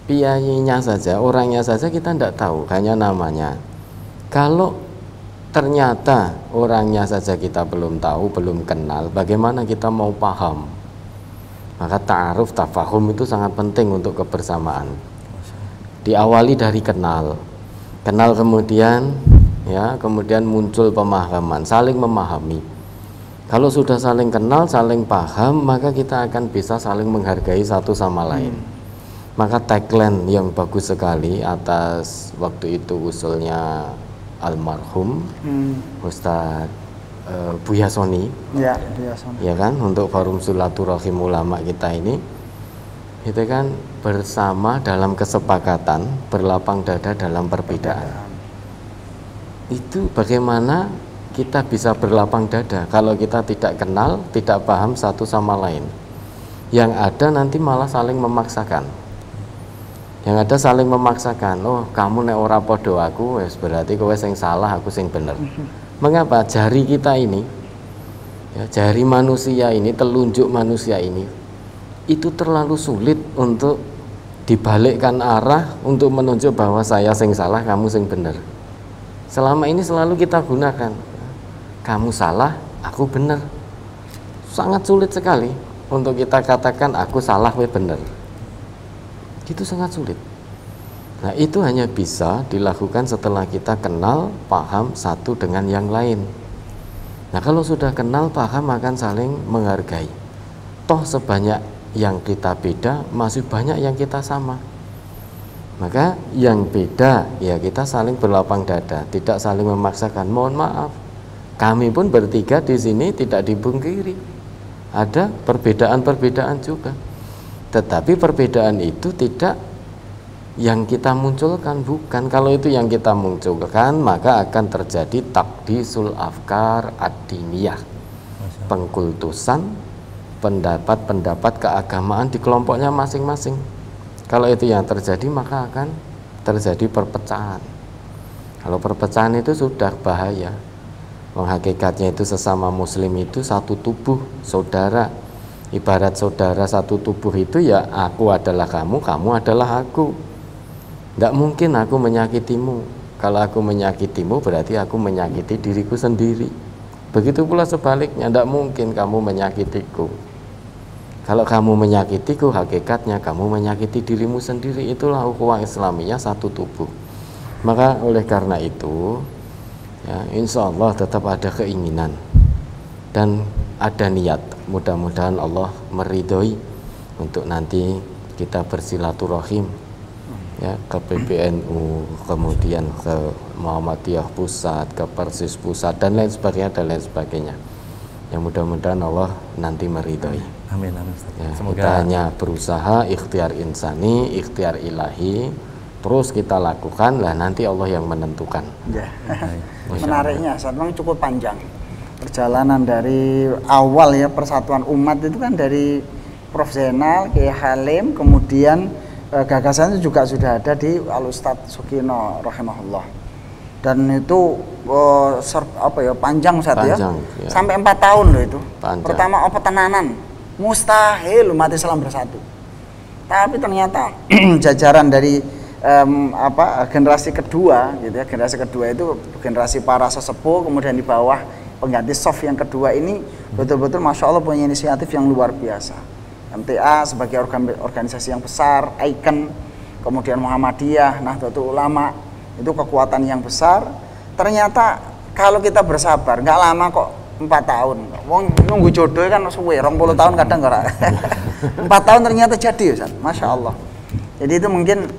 piyayinya saja, orangnya saja kita tidak tahu, hanya namanya. Kalau ternyata orangnya saja kita belum tahu, belum kenal, bagaimana kita mau paham? Maka ta'aruf, tafahum itu sangat penting untuk kebersamaan. Diawali dari kenal kemudian ya, kemudian muncul pemahaman, saling memahami. Kalau sudah saling kenal, saling paham, maka kita akan bisa saling menghargai satu sama lain. Maka tagline yang bagus sekali atas waktu itu usulnya almarhum Ustadz Buya Soni, Ya, Buya Soni. ya kan, untuk forum silaturahim ulama kita ini, itu kan bersama dalam kesepakatan berlapang dada dalam perbedaan. Itu bagaimana kita bisa berlapang dada kalau kita tidak kenal, tidak paham satu sama lain. Yang ada nanti malah saling memaksakan. Yang ada saling memaksakan. Oh, kamu nek ora podo aku, wes berarti kowe sing salah, aku sing bener. Mengapa jari kita ini, ya, jari manusia ini, telunjuk manusia ini, itu terlalu sulit untuk dibalikkan arah untuk menunjuk bahwa saya sing salah, kamu sing bener. Selama ini selalu kita gunakan, kamu salah, aku bener. Sangat sulit sekali untuk kita katakan aku salah, kowe bener. Itu sangat sulit. Nah, itu hanya bisa dilakukan setelah kita kenal, paham satu dengan yang lain. Nah, kalau sudah kenal, paham, akan saling menghargai. Toh sebanyak yang kita beda, masih banyak yang kita sama. Maka yang beda, ya kita saling berlapang dada, tidak saling memaksakan. Mohon maaf, kami pun bertiga di sini tidak dipungkiri. Ada perbedaan-perbedaan juga. Tetapi perbedaan itu tidak yang kita munculkan, bukan. Kalau itu yang kita munculkan, maka akan terjadi takdisul afkar ad-diniyah, pengkultusan pendapat-pendapat keagamaan di kelompoknya masing-masing. Kalau itu yang terjadi, maka akan terjadi perpecahan. Kalau perpecahan itu sudah bahaya. Hakikatnya itu sesama muslim itu satu tubuh, saudara. Ibarat saudara satu tubuh itu ya aku adalah kamu, kamu adalah aku. Tidak mungkin aku menyakitimu. Kalau aku menyakitimu berarti aku menyakiti diriku sendiri. Begitu pula sebaliknya, tidak mungkin kamu menyakitiku. Kalau kamu menyakitiku, hakikatnya kamu menyakiti dirimu sendiri. Itulah ukhuwah Islamiyah satu tubuh. Maka oleh karena itu, ya, insya Allah tetap ada keinginan dan ada niat. Mudah-mudahan Allah meridhoi untuk nanti kita bersilaturahim, ya, ke PBNU, kemudian ke Muhammadiyah Pusat, ke Persis Pusat, dan lain sebagainya. Yang mudah-mudahan Allah nanti meridhoi. Amin, amin. Ya, Semoga kita hanya berusaha, ikhtiar insani, ikhtiar ilahi, terus kita lakukan, lah nanti Allah yang menentukan. Ya. Menariknya, saat memang cukup panjang perjalanan dari awal, ya, persatuan umat itu kan dari Prof Zainal, Kiai Halim, kemudian gagasan itu juga sudah ada di Al-Ustadz Sukino rahimahullah, dan itu panjang Ustadz, ya, sampai 4 tahun loh itu. Panjang. Pertama apa tenanan mustahil umat Islam bersatu, tapi ternyata jajaran dari generasi kedua gitu ya, generasi kedua itu generasi para sesepuh, kemudian di bawah pengganti soft yang kedua ini betul-betul Masya Allah punya inisiatif yang luar biasa. MTA sebagai organisasi yang besar, ikon, kemudian Muhammadiyah, Nahdlatul Ulama, itu kekuatan yang besar. Ternyata kalau kita bersabar, nggak lama kok, 4 tahun. Wong nunggu jodoh kan suwe, 20 tahun kadang nggak. 4 tahun ternyata jadi, Ustaz. Masya Allah. Jadi itu mungkin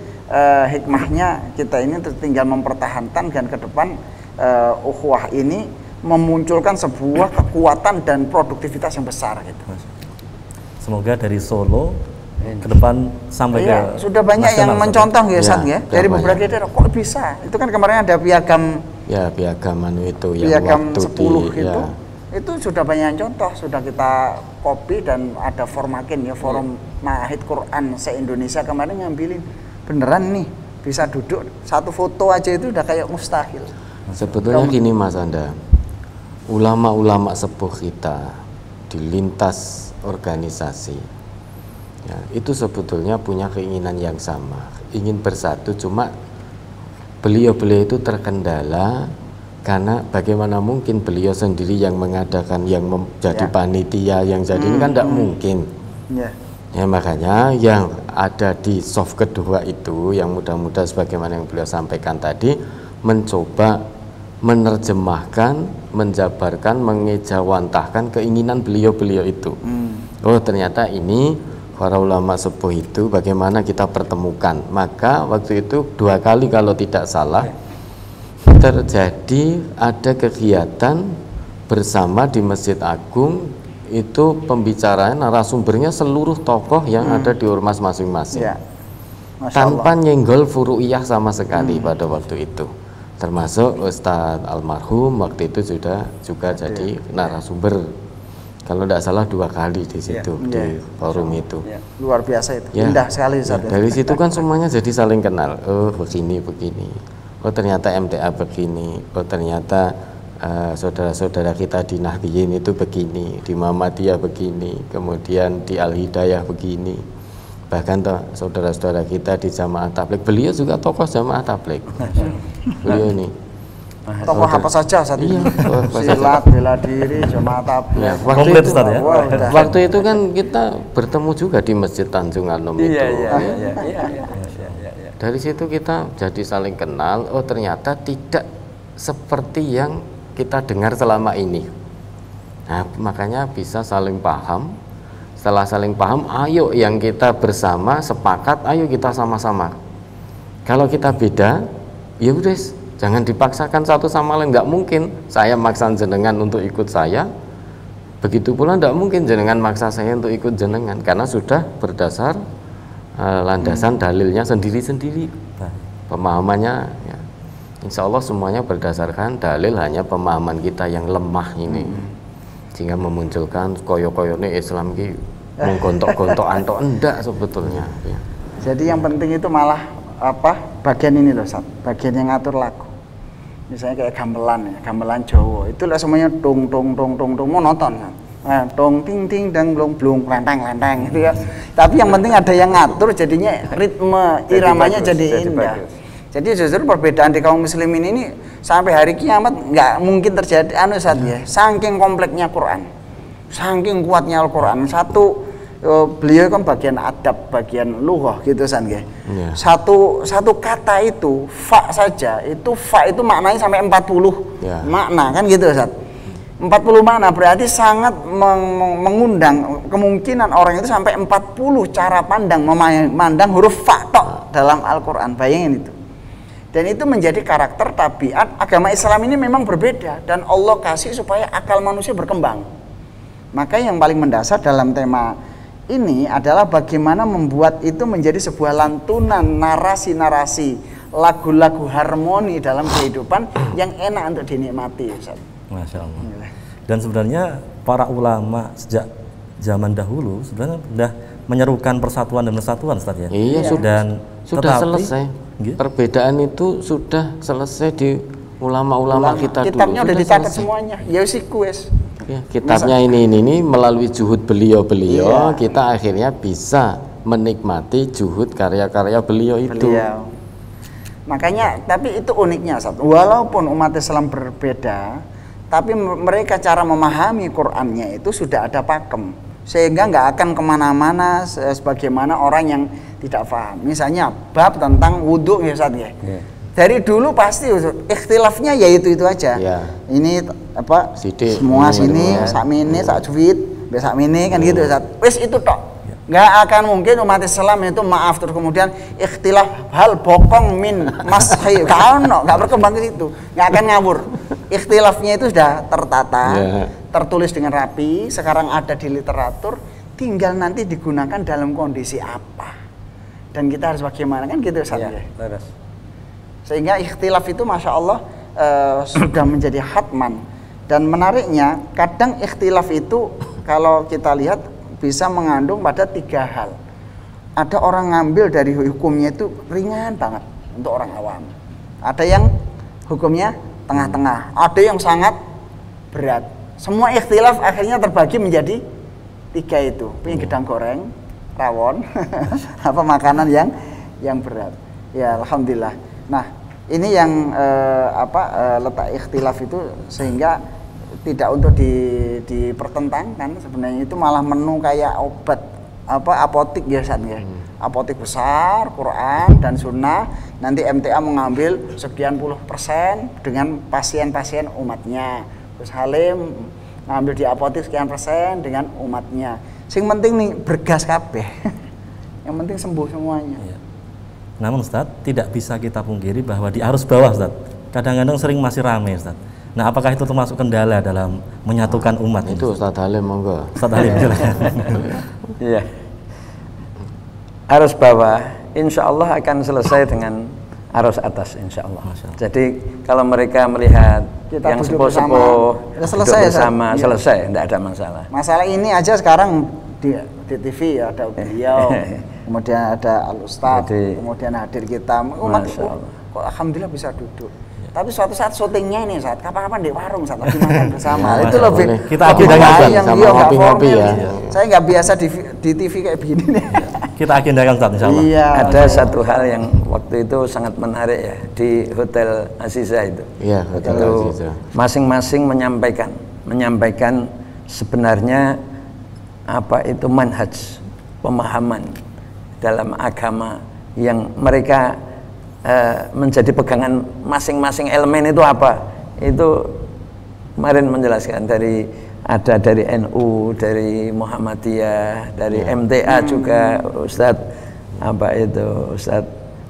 hikmahnya kita ini tinggal mempertahankan, dan ke depan ukhuwah ini memunculkan sebuah kekuatan dan produktivitas yang besar gitu. Semoga dari Solo ke depan sampai ke sudah banyak yang mencontoh ya, Ustaz, ya, dari beberapa daerah. Kok bisa? Itu kan kemarin ada piagam, ya, piagam itu yang piagam 10 itu. Itu sudah banyak yang contoh, sudah kita copy, dan ada formakin, ya, forum Ma'ahid Quran se-Indonesia kemarin ngambilin. Beneran nih, bisa duduk satu foto aja itu udah kayak mustahil. Sebetulnya gini Mas Anda, ulama-ulama sepuh kita di lintas organisasi, ya, itu sebetulnya punya keinginan yang sama, ingin bersatu. Cuma beliau-beliau itu terkendala karena bagaimana mungkin beliau sendiri yang mengadakan, yang menjadi panitia, yang jadi ini kan tidak mungkin. Ya, makanya yang ada di soft kedua itu, yang mudah-mudahan sebagaimana yang beliau sampaikan tadi, mencoba menerjemahkan, menjabarkan, mengejawantahkan keinginan beliau-beliau itu. Oh, ternyata ini para ulama sepuh itu bagaimana kita pertemukan. Maka waktu itu 2 kali kalau tidak salah terjadi ada kegiatan bersama di Masjid Agung, itu pembicaraan narasumbernya seluruh tokoh yang ada di ormas masing-masing. Ya. Tanpa nyenggol furu'iyah sama sekali pada waktu itu. Termasuk Ustadz almarhum waktu itu sudah juga jadi narasumber. Kalau tidak salah 2 kali di situ di forum itu. Luar biasa itu. Indah sekali Ustaz. Dari situ kan semuanya jadi saling kenal. Oh begini. Oh ternyata MTA begini. Oh ternyata saudara-saudara kita di Nahdiyin itu begini, di Muhammadiyah begini, kemudian di Al-Hidayah begini. Bahkan saudara-saudara kita di Jamaah Tabligh, beliau juga tokoh Jamaah Tabligh. Beliau ini tokoh apa saja saat ini? Silat, bela diri, Jamaah Tabligh. Ya, waktu itu kan kita bertemu juga di Masjid Tanjung Anom itu. Dari situ kita jadi saling kenal. Oh ternyata tidak seperti yang kita dengar selama ini. Nah makanya bisa saling paham. Setelah saling paham, ayo yang kita bersama sepakat, ayo kita sama-sama. Kalau kita beda, ya udah, jangan dipaksakan satu sama lain. Nggak mungkin saya maksa jenengan untuk ikut saya, begitu pula nggak mungkin jenengan maksa saya untuk ikut jenengan, karena sudah berdasar landasan dalilnya sendiri-sendiri, pemahamannya. Ya. Insya Allah semuanya berdasarkan dalil, hanya pemahaman kita yang lemah ini. Sehingga memunculkan koyo-koyone Islam ki menggontok-gontok antok enggak sebetulnya ya. Jadi yang penting itu malah bagian ini loh Ustaz, bagian yang ngatur lagu. Misalnya kayak gamelan Jawa itu lah semuanya dong monoton kan. Dong ting ting dang blong blong lenteng gitu ya. Tapi yang penting ada yang ngatur, jadinya ritme iramanya jadi indah. Jadi justru perbedaan di kaum muslimin ini sampai hari kiamat nggak mungkin terjadi Ustaz ya. Saking kompleknya Quran, saking kuatnya Al-Quran. Beliau kan bagian adab, bagian lughah gitu Ustaz ya. Satu kata itu fa saja, fa itu maknanya sampai 40 makna kan gitu Ustaz. 40 makna berarti sangat mengundang kemungkinan orang itu sampai 40 cara pandang memandang huruf fa tok dalam Al-Quran. Bayangin itu. Dan itu menjadi karakter tabiat agama Islam ini memang berbeda, dan Allah kasih supaya akal manusia berkembang. Maka yang paling mendasar dalam tema ini adalah bagaimana membuat itu menjadi sebuah lantunan, narasi-narasi, lagu-lagu harmoni dalam kehidupan yang enak untuk dinikmati. Masya Allah. Dan sebenarnya para ulama sejak zaman dahulu sebenarnya sudah menyerukan persatuan dan kesatuan Ustaz ya. Iya, sudah selesai. Perbedaan itu sudah selesai di ulama-ulama kita dulu. Kitabnya udah dicatat semuanya. Ya wes. Ya, kitabnya ini melalui juhud beliau kita akhirnya bisa menikmati juhud karya-karya beliau itu. Makanya tapi itu uniknya Ustaz. Walaupun umat Islam berbeda, tapi mereka cara memahami Qur'annya itu sudah ada pakem, sehingga nggak akan kemana-mana sebagaimana orang yang tidak paham. Misalnya bab tentang wudhu ya Ustaz ya. Dari dulu pasti ikhtilafnya ya itu aja. Ini Sidik, semua sini sakmini sakjuwid, sakmini kan gitu Ustaz. Wis itu tok. Nggak akan mungkin umat Islam itu maaf terus kemudian ikhtilaf hal bokong min mashi, nggak berkembang ke situ, nggak akan ngawur. Ikhtilafnya itu sudah tertata, tertulis dengan rapi, sekarang ada di literatur, tinggal nanti digunakan dalam kondisi apa. Dan kita harus bagaimana kan gitu Ustaz ya. Sehingga ikhtilaf itu Masya Allah sudah menjadi hatman. Dan menariknya kadang ikhtilaf itu kalau kita lihat bisa mengandung pada 3 hal. Ada orang ngambil dari hukumnya itu ringan banget untuk orang awam. Ada yang hukumnya tengah-tengah, ada yang sangat berat. Semua ikhtilaf akhirnya terbagi menjadi 3 itu. Punya gedang goreng, rawon, apa makanan yang berat. Ya alhamdulillah. Nah ini yang letak ikhtilaf itu sehingga tidak untuk dipertentangkan, sebenarnya itu malah menu kayak obat apotik biasanya. Apotik besar, Quran dan Sunnah, nanti MTA mengambil sekian puluh % dengan pasien-pasien umatnya. Terus Halim mengambil di apotik sekian % dengan umatnya. Sing penting nih bergas kabeh. Yang penting sembuh semuanya. Ya. Namun Ustadz, tidak bisa kita pungkiri bahwa di arus bawah Ustadz, kadang-kadang sering masih ramai Ustadz. Nah, apakah itu termasuk kendala dalam menyatukan umat? Itu Ustadz Halim, monggo. Ustadz Halim, silakan. Iya. Arus bawah insya Allah akan selesai dengan arus atas insya Allah. Jadi kalau mereka melihat Kita yang duduk sepuh-sepuh bersama. Selesai, duduk bersama, Ustaz. selesai, tidak ada masalah. Masalah ini aja sekarang di TV ada beliau, kemudian ada Al-Ustadz, Jadi, kemudian hadir kita. Umat Masya Allah. kok alhamdulillah bisa duduk. Tapi suatu saat syutingnya ini saat kapan-kapan di warung saat lagi makan bersama. Itu lebih Kita lebih agendakan yang sama dia nggak ngopi-ngopi formal. ya. Saya nggak biasa di TV kayak begini nih. Kita agendakan Ustadz, insya Allah. Iya. Ada satu hal yang waktu itu sangat menarik ya di Hotel Aziza itu. Iya, Hotel Itu Aziza. masing-masing menyampaikan sebenarnya apa itu manhaj, pemahaman dalam agama yang mereka menjadi pegangan masing-masing elemen itu apa. Itu kemarin menjelaskan dari NU, dari Muhammadiyah, dari MTA juga Ustadz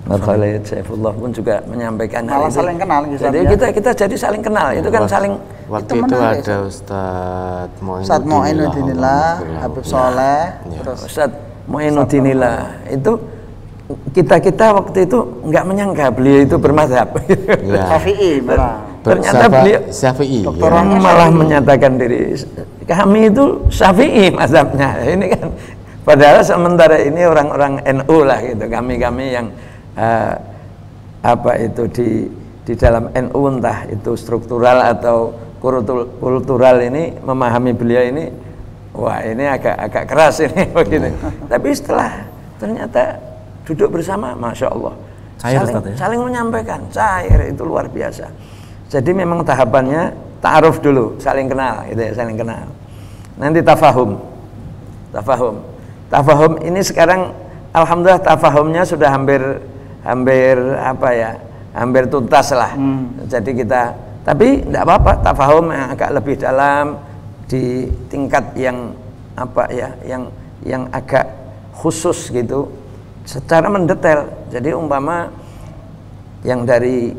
Nur Khalid Saifullah pun juga menyampaikan hal Malah itu. saling kenal gitu, Jadi ya. kita jadi saling kenal. Itu kan saling Waktu Itu itu menarik, ada Ustadz Ustadz Mu'ainuddinillah, Habib Soleh, Ya. terus Ustadz Mu'ainuddinillah itu kita waktu itu nggak menyangka beliau itu bermadzhab. Ya. Syafi'i malah. Ternyata beliau Syafi'i. Doktorannya malah Syafi'i. menyatakan diri kami itu Syafi'i mazhabnya. Ini kan padahal sementara ini orang-orang NU lah gitu. Kami yang apa itu di dalam NU entah itu struktural atau kultural ini memahami beliau ini wah ini agak keras ini begitu. Tapi setelah ternyata duduk bersama, masya Allah, Cair, Ustaz, ya? saling menyampaikan, cair itu luar biasa. Jadi memang tahapannya ta'aruf dulu, saling kenal, gitu ya, saling kenal. Nanti tafahum ini sekarang alhamdulillah tafahumnya sudah hampir tuntas lah. Jadi kita, tapi tidak apa-apa, tafahum yang agak lebih dalam di tingkat yang yang agak khusus gitu, secara mendetail. Jadi umpama yang dari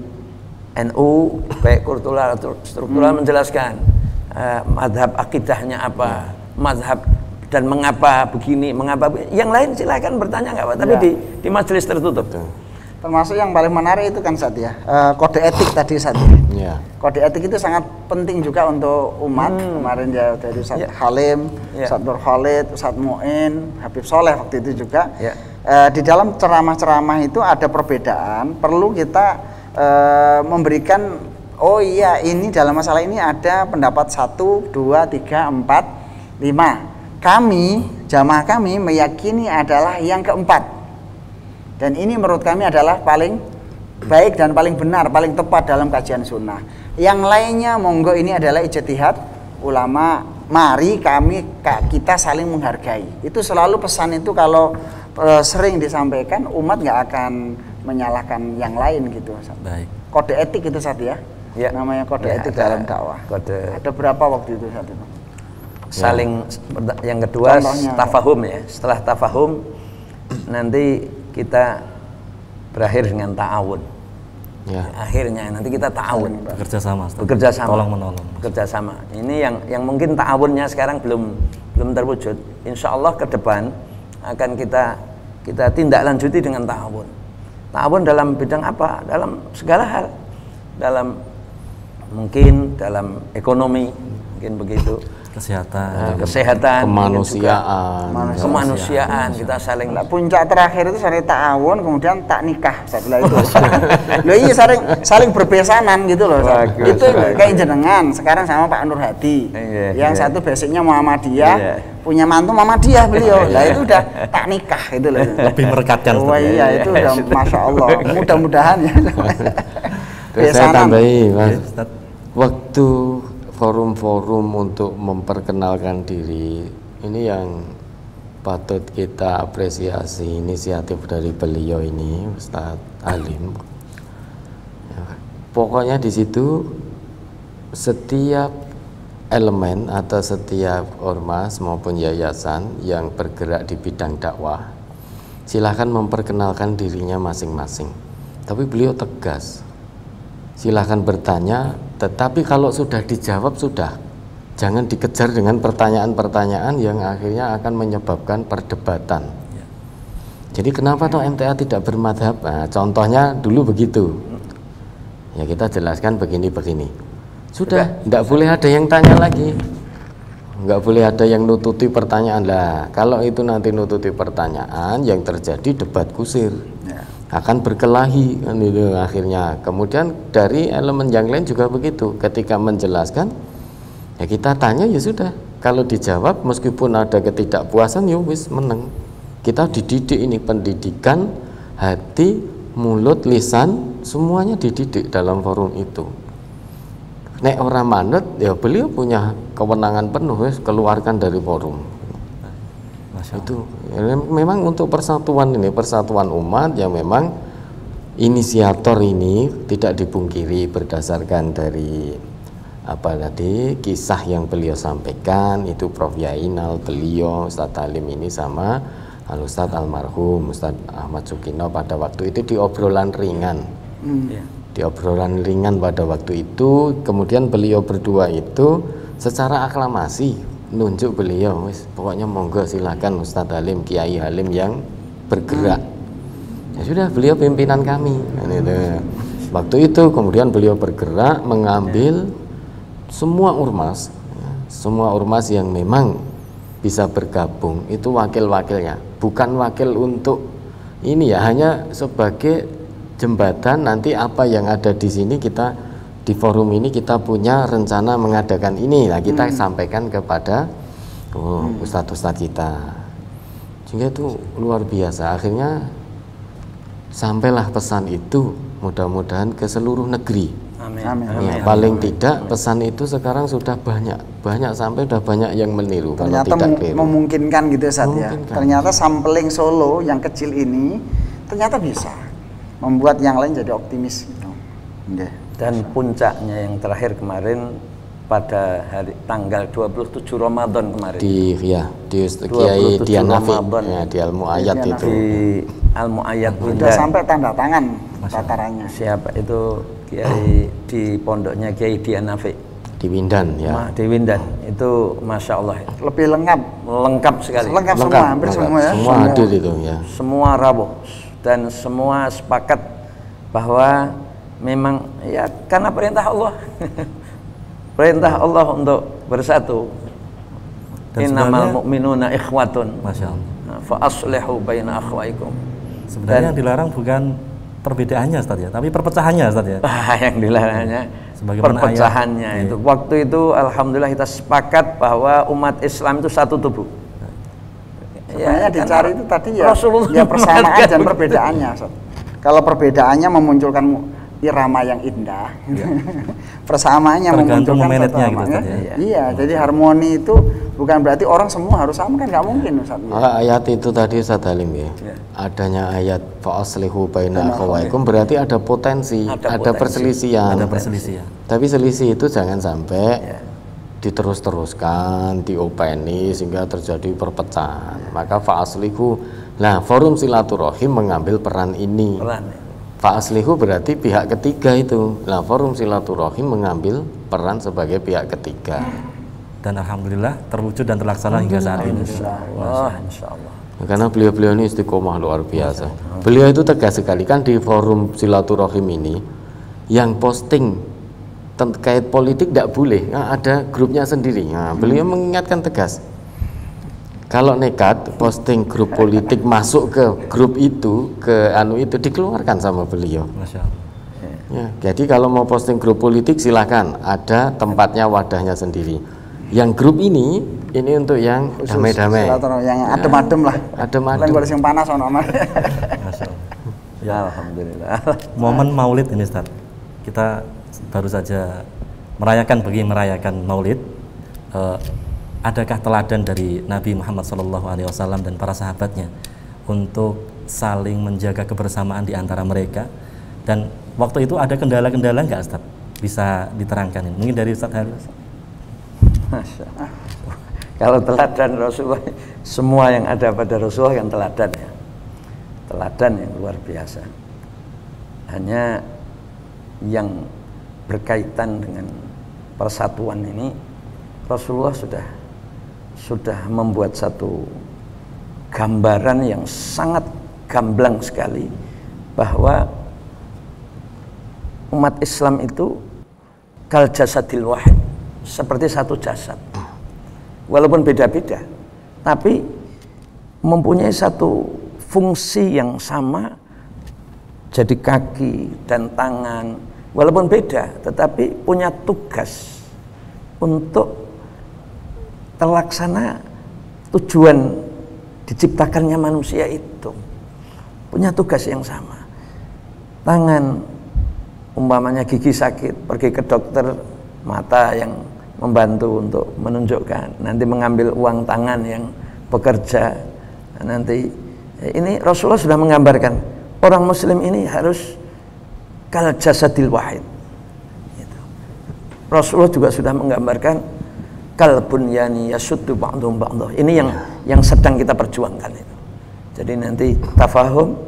NU baik kultural atau struktural menjelaskan mazhab akidahnya apa, mazhab dan mengapa begini, mengapa yang lain silakan bertanya nggak apa, tapi di majelis tertutup. termasuk yang paling menarik itu kan Ustadz ya, kode etik tadi Ustadz. Ya. Kode etik itu sangat penting juga untuk umat. Kemarin ya dari Ustadz Halim, Ustadz Nur Khalid, Ustadz Mu'in, Habib Soleh waktu itu juga. Di dalam ceramah-ceramah itu ada perbedaan, perlu kita memberikan, oh iya ini dalam masalah ini ada pendapat 1, 2, 3, 4, 5. Kami, jamaah kami meyakini adalah yang keempat. Dan ini menurut kami adalah paling baik dan paling benar, paling tepat dalam kajian sunnah. Yang lainnya monggo, ini adalah ijtihad ulama. Mari kita saling menghargai. Itu selalu pesan itu kalau sering disampaikan, umat nggak akan menyalahkan yang lain gitu. Baik. Kode etik itu Ustadz ya? Namanya kode etik dalam dakwah. Ada berapa waktu itu saat itu? Saling yang kedua Contohnya, tafahum ya. Setelah tafahum nanti kita berakhir dengan ta'awun. Akhirnya nanti kita ta'awun, bekerja sama, tolong menolong, bekerja sama. Ini yang mungkin ta'awunnya sekarang belum terwujud. Insya Allah ke depan akan kita tindak lanjuti dengan ta'awun. Ta'awun dalam bidang apa? Dalam segala hal. Mungkin dalam ekonomi, mungkin begitu. Kesehatan, kemanusiaan, kita saling. Puncak terakhir itu saling ta'awun, kemudian tak nikah setelah itu. Loh iya saling berbesanan gitu loh. Itu kayak jenengan sekarang sama Pak Nur Hadi. Yang satu basicnya Muhammadiyah, punya mantu Muhammadiyah beliau. Lah itu udah tak nikah itu loh. Lebih merekatkan. Oh iya itu udah masya Allah. Mudah-mudahan ya. Terus saya tambahi Mas, waktu forum-forum untuk memperkenalkan diri ini yang patut kita apresiasi inisiatif dari beliau ini, Ustadz Halim. Pokoknya di situ setiap elemen atau setiap ormas maupun yayasan yang bergerak di bidang dakwah silahkan memperkenalkan dirinya masing-masing. Tapi beliau tegas, silahkan bertanya, tetapi kalau sudah dijawab sudah, jangan dikejar dengan pertanyaan-pertanyaan yang akhirnya akan menyebabkan perdebatan. Jadi kenapa toh MTA tidak bermadhab? Nah, contohnya dulu begitu. Ya kita jelaskan begini-begini. Sudah, tidak boleh ada yang tanya lagi. Nggak boleh ada yang nututi pertanyaan lah. Kalau itu nanti nututi pertanyaan, yang terjadi debat kusir, akan berkelahi kan itu akhirnya. Kemudian dari elemen yang lain juga begitu. Ketika menjelaskan, ya kita tanya ya sudah. Kalau dijawab meskipun ada ketidakpuasan, ya wis menang. Kita dididik ini, pendidikan hati, mulut, lisan, semuanya dididik dalam forum itu. Nek orang manut, ya beliau punya kewenangan penuh, keluarkan dari forum. Itu ya, memang untuk persatuan ini, persatuan umat yang memang inisiator ini tidak dipungkiri berdasarkan dari apa tadi kisah yang beliau sampaikan itu Prof. Yainal, beliau Ustadz Halim ini sama Al-Ustadz almarhum Ustadz Ahmad Sukino pada waktu itu di obrolan ringan. Di obrolan ringan pada waktu itu, kemudian beliau berdua itu secara aklamasi nunjuk beliau, pokoknya monggo silakan Ustadz Halim, Kiai Halim yang bergerak. Ya sudah, beliau pimpinan kami. Waktu itu kemudian beliau bergerak mengambil semua ormas yang memang bisa bergabung itu wakil-wakilnya, bukan wakil untuk ini ya, hanya sebagai jembatan. Nanti apa yang ada di sini kita di forum ini kita punya rencana mengadakan ini, nah kita sampaikan kepada ustadz-ustadz kita, sehingga itu luar biasa. Akhirnya sampailah pesan itu mudah-mudahan ke seluruh negeri. Amin. Ya, paling tidak pesan itu sekarang sudah banyak sampai sudah banyak yang meniru. Ternyata memungkinkan gitu Ustaz ya. Ternyata sampling Solo yang kecil ini ternyata bisa membuat yang lain jadi optimis gitu. Dan puncaknya yang terakhir kemarin pada hari tanggal 27 Ramadan kemarin di Kiai Dianafi ya, di Al-Mu'ayyad itu. Di Al-Mu'ayyad sudah sampai tanda tangan tatarannya. Siapa itu? Kiai di pondoknya Kiai Dianafi di Windan ya. Di Windan itu Masya Allah lebih lengkap sekali. Lengkap semua, hampir semua ya. Semua hadir itu ya. Semua rabuh dan semua sepakat bahwa memang ya karena perintah Allah. Perintah Allah untuk bersatu. Innamal mu'minuna ikhwatun. Masya Allah. Fa aslihu baina akhwaikum. Sebenarnya yang dilarang bukan perbedaannya Ustaz ya, tapi perpecahannya Ustaz ya. Yang dilarangnya perpecahannya itu. Waktu itu alhamdulillah kita sepakat bahwa umat Islam itu satu tubuh. Sebenarnya dicari itu tadi ya, ya persamaan dan perbedaannya. Kalau perbedaannya memunculkan irama yang indah, persamaannya memunculkan gitu, iya, jadi harmoni itu bukan berarti orang semua harus sama, kan nggak mungkin Ustaz. Ayat itu tadi Ustaz Halim ya. Adanya ayat fa'aslihu baina akhawaikum berarti ada potensi, ada perselisihan. Tapi selisih itu jangan sampai diterus-teruskan, diopeni sehingga terjadi perpecahan. Maka fa'aslihu, nah forum silaturahim mengambil peran ini. Fa'aslihu berarti pihak ketiga itu. Nah, forum silaturahim mengambil peran sebagai pihak ketiga. Dan alhamdulillah terwujud dan terlaksana hingga saat ini. Insyaallah. Karena beliau-beliau ini istiqomah luar biasa. Beliau itu tegas sekali kan di forum silaturahim ini yang posting terkait politik tidak boleh. Nah, ada grupnya sendiri. Nah, beliau mengingatkan tegas. Kalau nekat posting grup politik masuk ke grup itu, ke itu dikeluarkan sama beliau. Masya Allah. Ya, jadi kalau mau posting grup politik silakan, ada tempatnya, wadahnya sendiri. Yang grup ini untuk yang damai-damai. Yang adem-adem lah. Adem-adem. Yang yang panas ono. Masya Allah. Ya alhamdulillah. Momen Maulid ini Ustaz. Kita baru saja merayakan Maulid. Adakah teladan dari Nabi Muhammad SAW dan para sahabatnya untuk saling menjaga kebersamaan di antara mereka? Dan waktu itu ada kendala-kendala nggak Ustaz? Bisa diterangkan ini? Mungkin dari Ustaz Haris. Kalau teladan Rasulullah, semua yang ada pada Rasulullah yang teladan ya. Teladan yang luar biasa. Hanya yang berkaitan dengan persatuan ini, Rasulullah sudah membuat satu gambaran yang sangat gamblang sekali bahwa umat Islam itu kal jasadil wahid, seperti satu jasad. Walaupun beda-beda, tapi mempunyai satu fungsi yang sama, jadi kaki dan tangan, walaupun beda, tetapi punya tugas untuk terlaksana tujuan diciptakannya manusia itu. Punya tugas yang sama. Tangan, umpamanya gigi sakit, pergi ke dokter mata yang membantu untuk menunjukkan, nanti mengambil uang tangan yang bekerja, nanti ini Rasulullah sudah menggambarkan orang muslim ini harus kal jasadil wahid gitu. Rasulullah juga sudah menggambarkan kal bunyani yasuddu ba'dhum ba'dha. Ini yang sedang kita perjuangkan itu. Jadi nanti tafahum,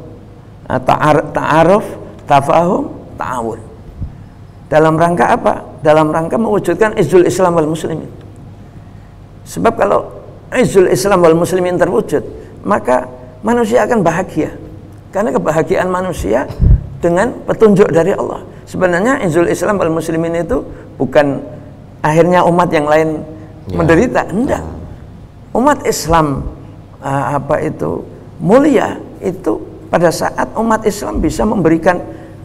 ta'aruf, tafahum, ta'awun. Dalam rangka apa? Dalam rangka mewujudkan izzul Islam wal muslimin. Sebab kalau izzul Islam wal muslimin terwujud, maka manusia akan bahagia. Karena kebahagiaan manusia dengan petunjuk dari Allah. Sebenarnya izzul Islam wal muslimin itu bukan akhirnya umat yang lain menderita, enggak. Umat Islam mulia itu pada saat umat Islam bisa memberikan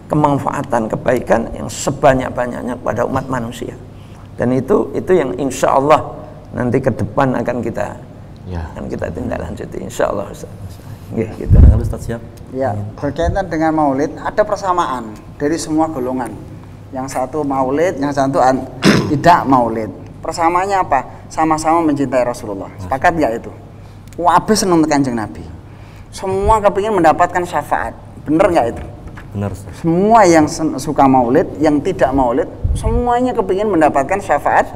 kemanfaatan, kebaikan yang sebanyak-banyaknya kepada umat manusia. Dan itu yang insya Allah nanti ke depan akan kita tindak lanjuti, insya Allah. Gitu. Ustaz siap? Ya, berkaitan dengan maulid ada persamaan dari semua golongan. Yang satu maulid, yang satu tidak maulid. Persamaannya apa? Sama-sama mencintai Rasulullah. Sepakat nggak itu? Wabah senang Kanjeng Nabi. Semua kepingin mendapatkan syafaat. Bener nggak itu? Benar, Ustaz. Semua yang suka maulid, yang tidak maulid, semuanya kepingin mendapatkan syafaat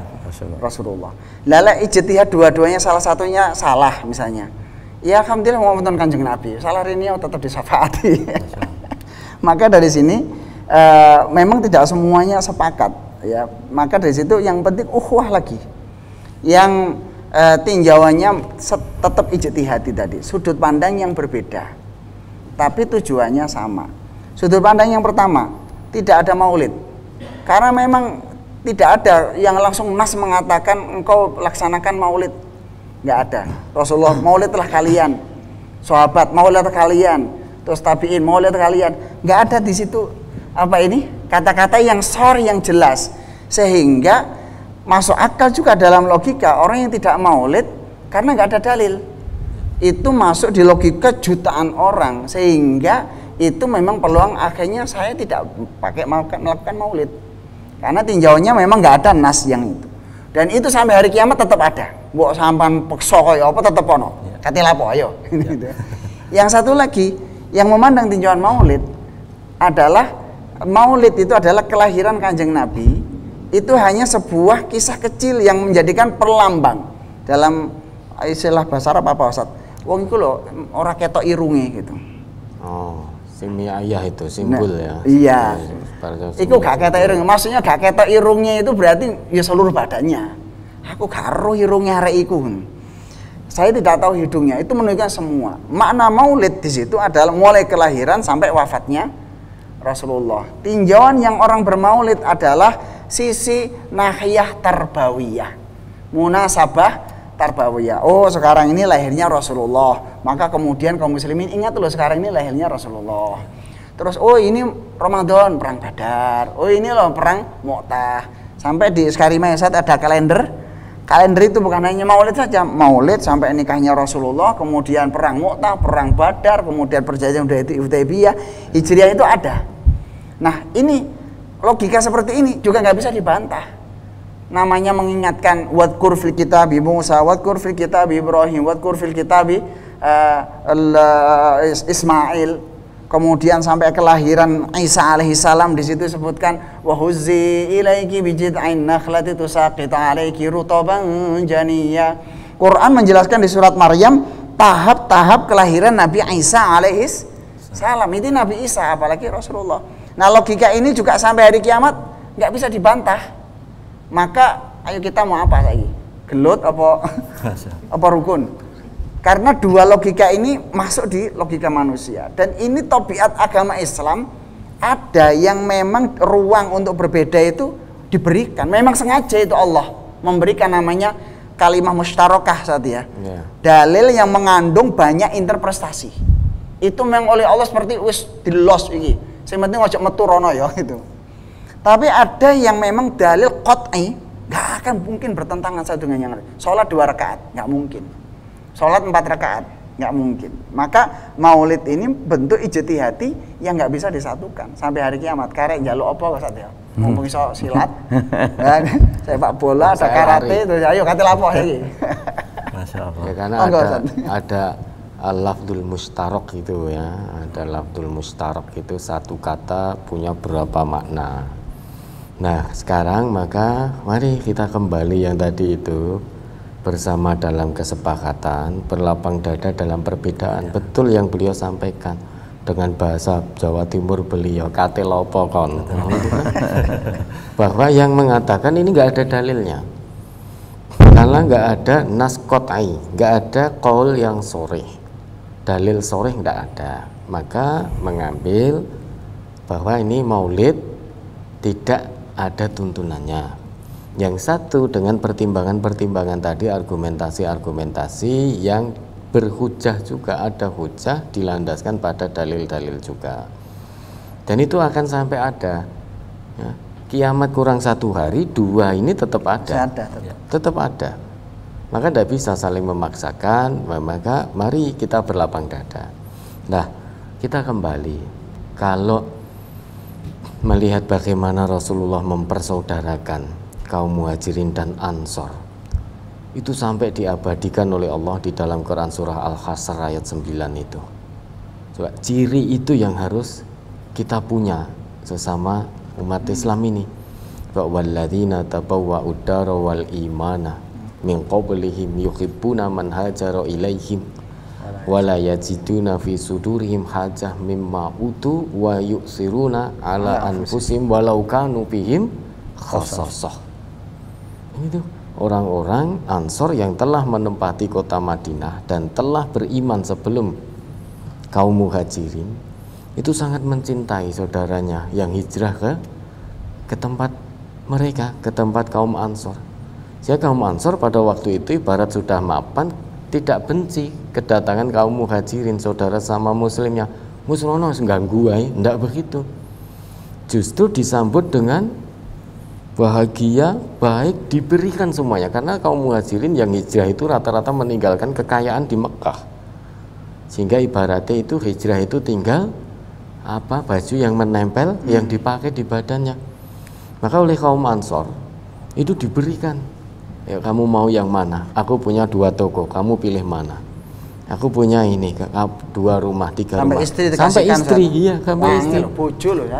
Rasulullah. Lala ijtihad dua-duanya salah satunya salah misalnya. Ya alhamdulillah mau nonton Kanjeng Nabi. Salah ini tetap disyafaati. Maka dari sini memang tidak semuanya sepakat ya. Maka dari situ yang penting ukhuwah lagi. Yang tinjauannya tetap ijtihadi tadi, sudut pandang yang berbeda. Tapi tujuannya sama. Sudut pandang yang pertama, tidak ada maulid. Karena memang tidak ada yang langsung nas mengatakan engkau laksanakan maulid. Nggak ada. Rasulullah maulidlah kalian, sahabat maulidlah kalian, terus tabiin maulidlah kalian. Nggak ada di situ kata-kata yang yang jelas, sehingga masuk akal juga dalam logika orang yang tidak maulid karena nggak ada dalil. Itu masuk di logika jutaan orang, sehingga itu memang peluang akhirnya saya tidak melakukan maulid karena tinjauannya memang nggak ada nas yang itu. Dan itu sampai hari kiamat tetap ada. Mbok sampan peksa kaya apa tetep ono. Kate lapo ayo. Yang satu lagi yang memandang tinjauan maulid adalah maulid itu adalah kelahiran Kanjeng Nabi. Itu hanya sebuah kisah kecil yang menjadikan perlambang. Dalam istilah bahasa Arab apa Ustaz? Wong iku lho ora ketok irunge gitu. Oh, simiayah itu simbol ya. Iya. Iku gak ketok irung. Maksudnya gak ketok irungnya itu berarti ya seluruh badannya. Aku gak roh irungnya arek iku. Saya tidak tahu hidungnya. Itu menunjukkan semua. Makna maulid di situ adalah mulai kelahiran sampai wafatnya Rasulullah. Tinjauan yang orang bermaulid adalah sisi nahiyah tarbawiyah, munasabah tarbawiyah. Oh sekarang ini lahirnya Rasulullah, maka kemudian kaum muslimin ingat loh sekarang ini lahirnya Rasulullah. Terus oh ini Ramadan perang Badar, oh ini loh perang Mu'tah. Sampai di Sekarimayasat ada kalender. Kalender itu bukan hanya maulid saja, maulid sampai nikahnya Rasulullah, kemudian perang Mu'tah, perang Badar, kemudian perjanjian Hudaybiyah, Hijriah itu ada. Nah ini logika seperti ini juga nggak bisa dibantah. Namanya mengingatkan wadkur fil kitabi Musa, wadkur fil kitabi Ibrahim, wadkur fil kitabi Ismail. kemudian sampai kelahiran Isa alaihissalam, di situ disebutkan wa huzzi ilaiki bijid'in nakhlati tusaqit alaiki rutaban janiyya. Quran menjelaskan di surat Maryam tahap-tahap kelahiran Nabi Isa alaihissalam. Itu Nabi Isa, apalagi Rasulullah. Nah, logika ini juga sampai hari kiamat nggak bisa dibantah. Maka ayo kita mau apa lagi? Gelut apa rukun? Karena dua logika ini masuk di logika manusia. Dan ini tabiat agama Islam. Ada yang memang ruang untuk berbeda itu diberikan. Memang sengaja itu Allah memberikan namanya kalimah musyarakah saat ya. Dalil yang mengandung banyak interpretasi. Itu memang oleh Allah seperti wis dilos iki. Sing penting ojo metu rono ya gitu. Tapi ada yang memang dalil qat'i, enggak akan mungkin bertentangan satu dengan yang lain. Salat 2 rakaat, enggak mungkin. Sholat 4 rakaat, nggak mungkin. Maka maulid ini bentuk ijtihadi yang nggak bisa disatukan sampai hari kiamat. Karek njaluk apa kok saatnya? Ngomong iso silat, sepak bola, ada karate, itu ayo kate lapo iki. Masya Allah. Ya, karena ada al-lafdul mustarok itu ya, ada lafdul mustarok itu satu kata punya berapa makna. Nah sekarang maka mari kita kembali yang tadi itu. Bersama dalam kesepakatan, berlapang dada dalam perbedaan. Betul yang beliau sampaikan dengan bahasa Jawa Timur beliau kate lopo kon. Bahwa yang mengatakan ini nggak ada dalilnya. Karena nggak ada nas qat'i, nggak ada qaul yang sharih. Dalil sharih nggak ada. Maka mengambil bahwa ini maulid tidak ada tuntunannya. Yang satu dengan pertimbangan-pertimbangan tadi, argumentasi-argumentasi yang berhujah juga, ada hujah dilandaskan pada dalil-dalil juga. Dan itu akan sampai ada ya. Kiamat kurang 1 hari, 2 ini tetap ada. Tetap ada. Maka tidak bisa saling memaksakan. Maka mari kita berlapang dada. Nah, kita kembali. Kalau melihat bagaimana Rasulullah mempersaudarakan kaum muhajirin dan ansor, itu sampai diabadikan oleh Allah di dalam Quran surah Al-Hasr ayat 9 itu. Coba ciri itu yang harus kita punya sesama umat Islam ini. Walladzina tabawwa'ud dara wal imana min qablihim yuhibbuna man hajara ilaihim wala yajiduna fi sudurihim hajah mimma utu wa yu'siruna ala anfusihim walau kanu bihim khassasah. Itu orang-orang Ansor yang telah menempati kota Madinah dan telah beriman sebelum kaum Muhajirin, itu sangat mencintai saudaranya yang hijrah ke tempat mereka, ke tempat kaum Ansor. Sehingga kaum Ansor pada waktu itu ibarat sudah mapan, tidak benci kedatangan kaum Muhajirin, saudara sama muslimnya. Musrono ganggu ae, enggak begitu. Justru disambut dengan bahagia, baik, diberikan semuanya. Karena kaum muhajirin yang hijrah itu rata-rata meninggalkan kekayaan di Mekah, sehingga ibaratnya itu hijrah itu tinggal baju yang menempel, yang dipakai di badannya. Maka oleh kaum Ansor itu diberikan, ya, kamu mau yang mana? Aku punya 2 toko, kamu pilih mana? Aku punya ini 2 rumah, 3 sampai rumah. Istri sampai istri, iya, sampai istri. Bojo loh ya.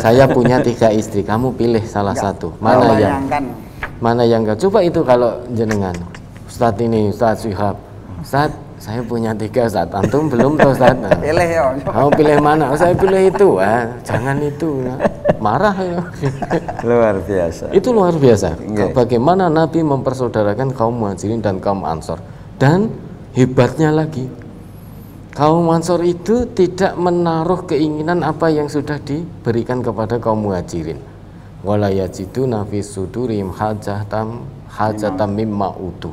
Saya punya 3 istri, kamu pilih salah satu. Mana yang coba itu kalau jenengan. Ustadz ini, Ustadz Syihab. Ustadz, saya punya 3 Ustadz. Antum belum tuh Ustadz. Pilih ya. Kamu pilih mana? Saya pilih itu. Jangan itu. Marah ya. Luar biasa. Itu luar biasa. Bagaimana Nabi mempersaudarakan kaum Muhajirin dan kaum Ansor. Dan hebatnya lagi, kaum Ansor itu tidak menaruh keinginan apa yang sudah diberikan kepada kaum Muhajirin. Wala yajiduna fi sudurihim hajatan mimma utu.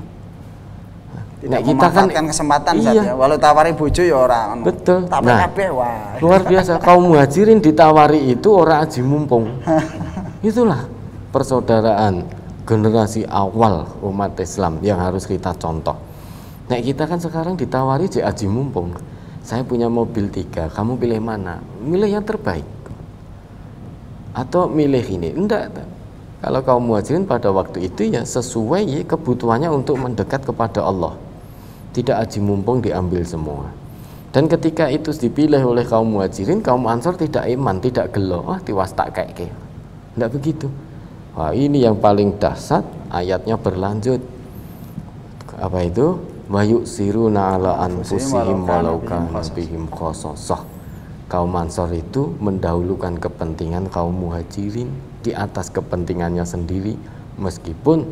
Tidak memanfaatkan kesempatan saja. Walau tawari bojo ya orang. Betul. Tapi kabeh wah. Luar biasa, kaum Muhajirin ditawari itu orang aji mumpung. Itulah persaudaraan generasi awal umat Islam yang harus kita contoh. Nah, kita kan sekarang ditawari aji mumpung. Saya punya mobil 3, kamu pilih mana? Milih yang terbaik. Atau milih ini? Enggak. Kalau kaum muhajirin pada waktu itu ya sesuai kebutuhannya untuk mendekat kepada Allah. Tidak aji mumpung diambil semua. Dan ketika itu dipilih oleh kaum Muhajirin, kaum Ansor tidak iman, tidak gelo, wah tiwas tak kayak tidak begitu. Wah, ini yang paling dahsyat, ayatnya berlanjut. Apa itu? Wa yusiruna ala anfusihim walau kana bihim khasasah. Kaum Ansor itu mendahulukan kepentingan kaum Muhajirin di atas kepentingannya sendiri, meskipun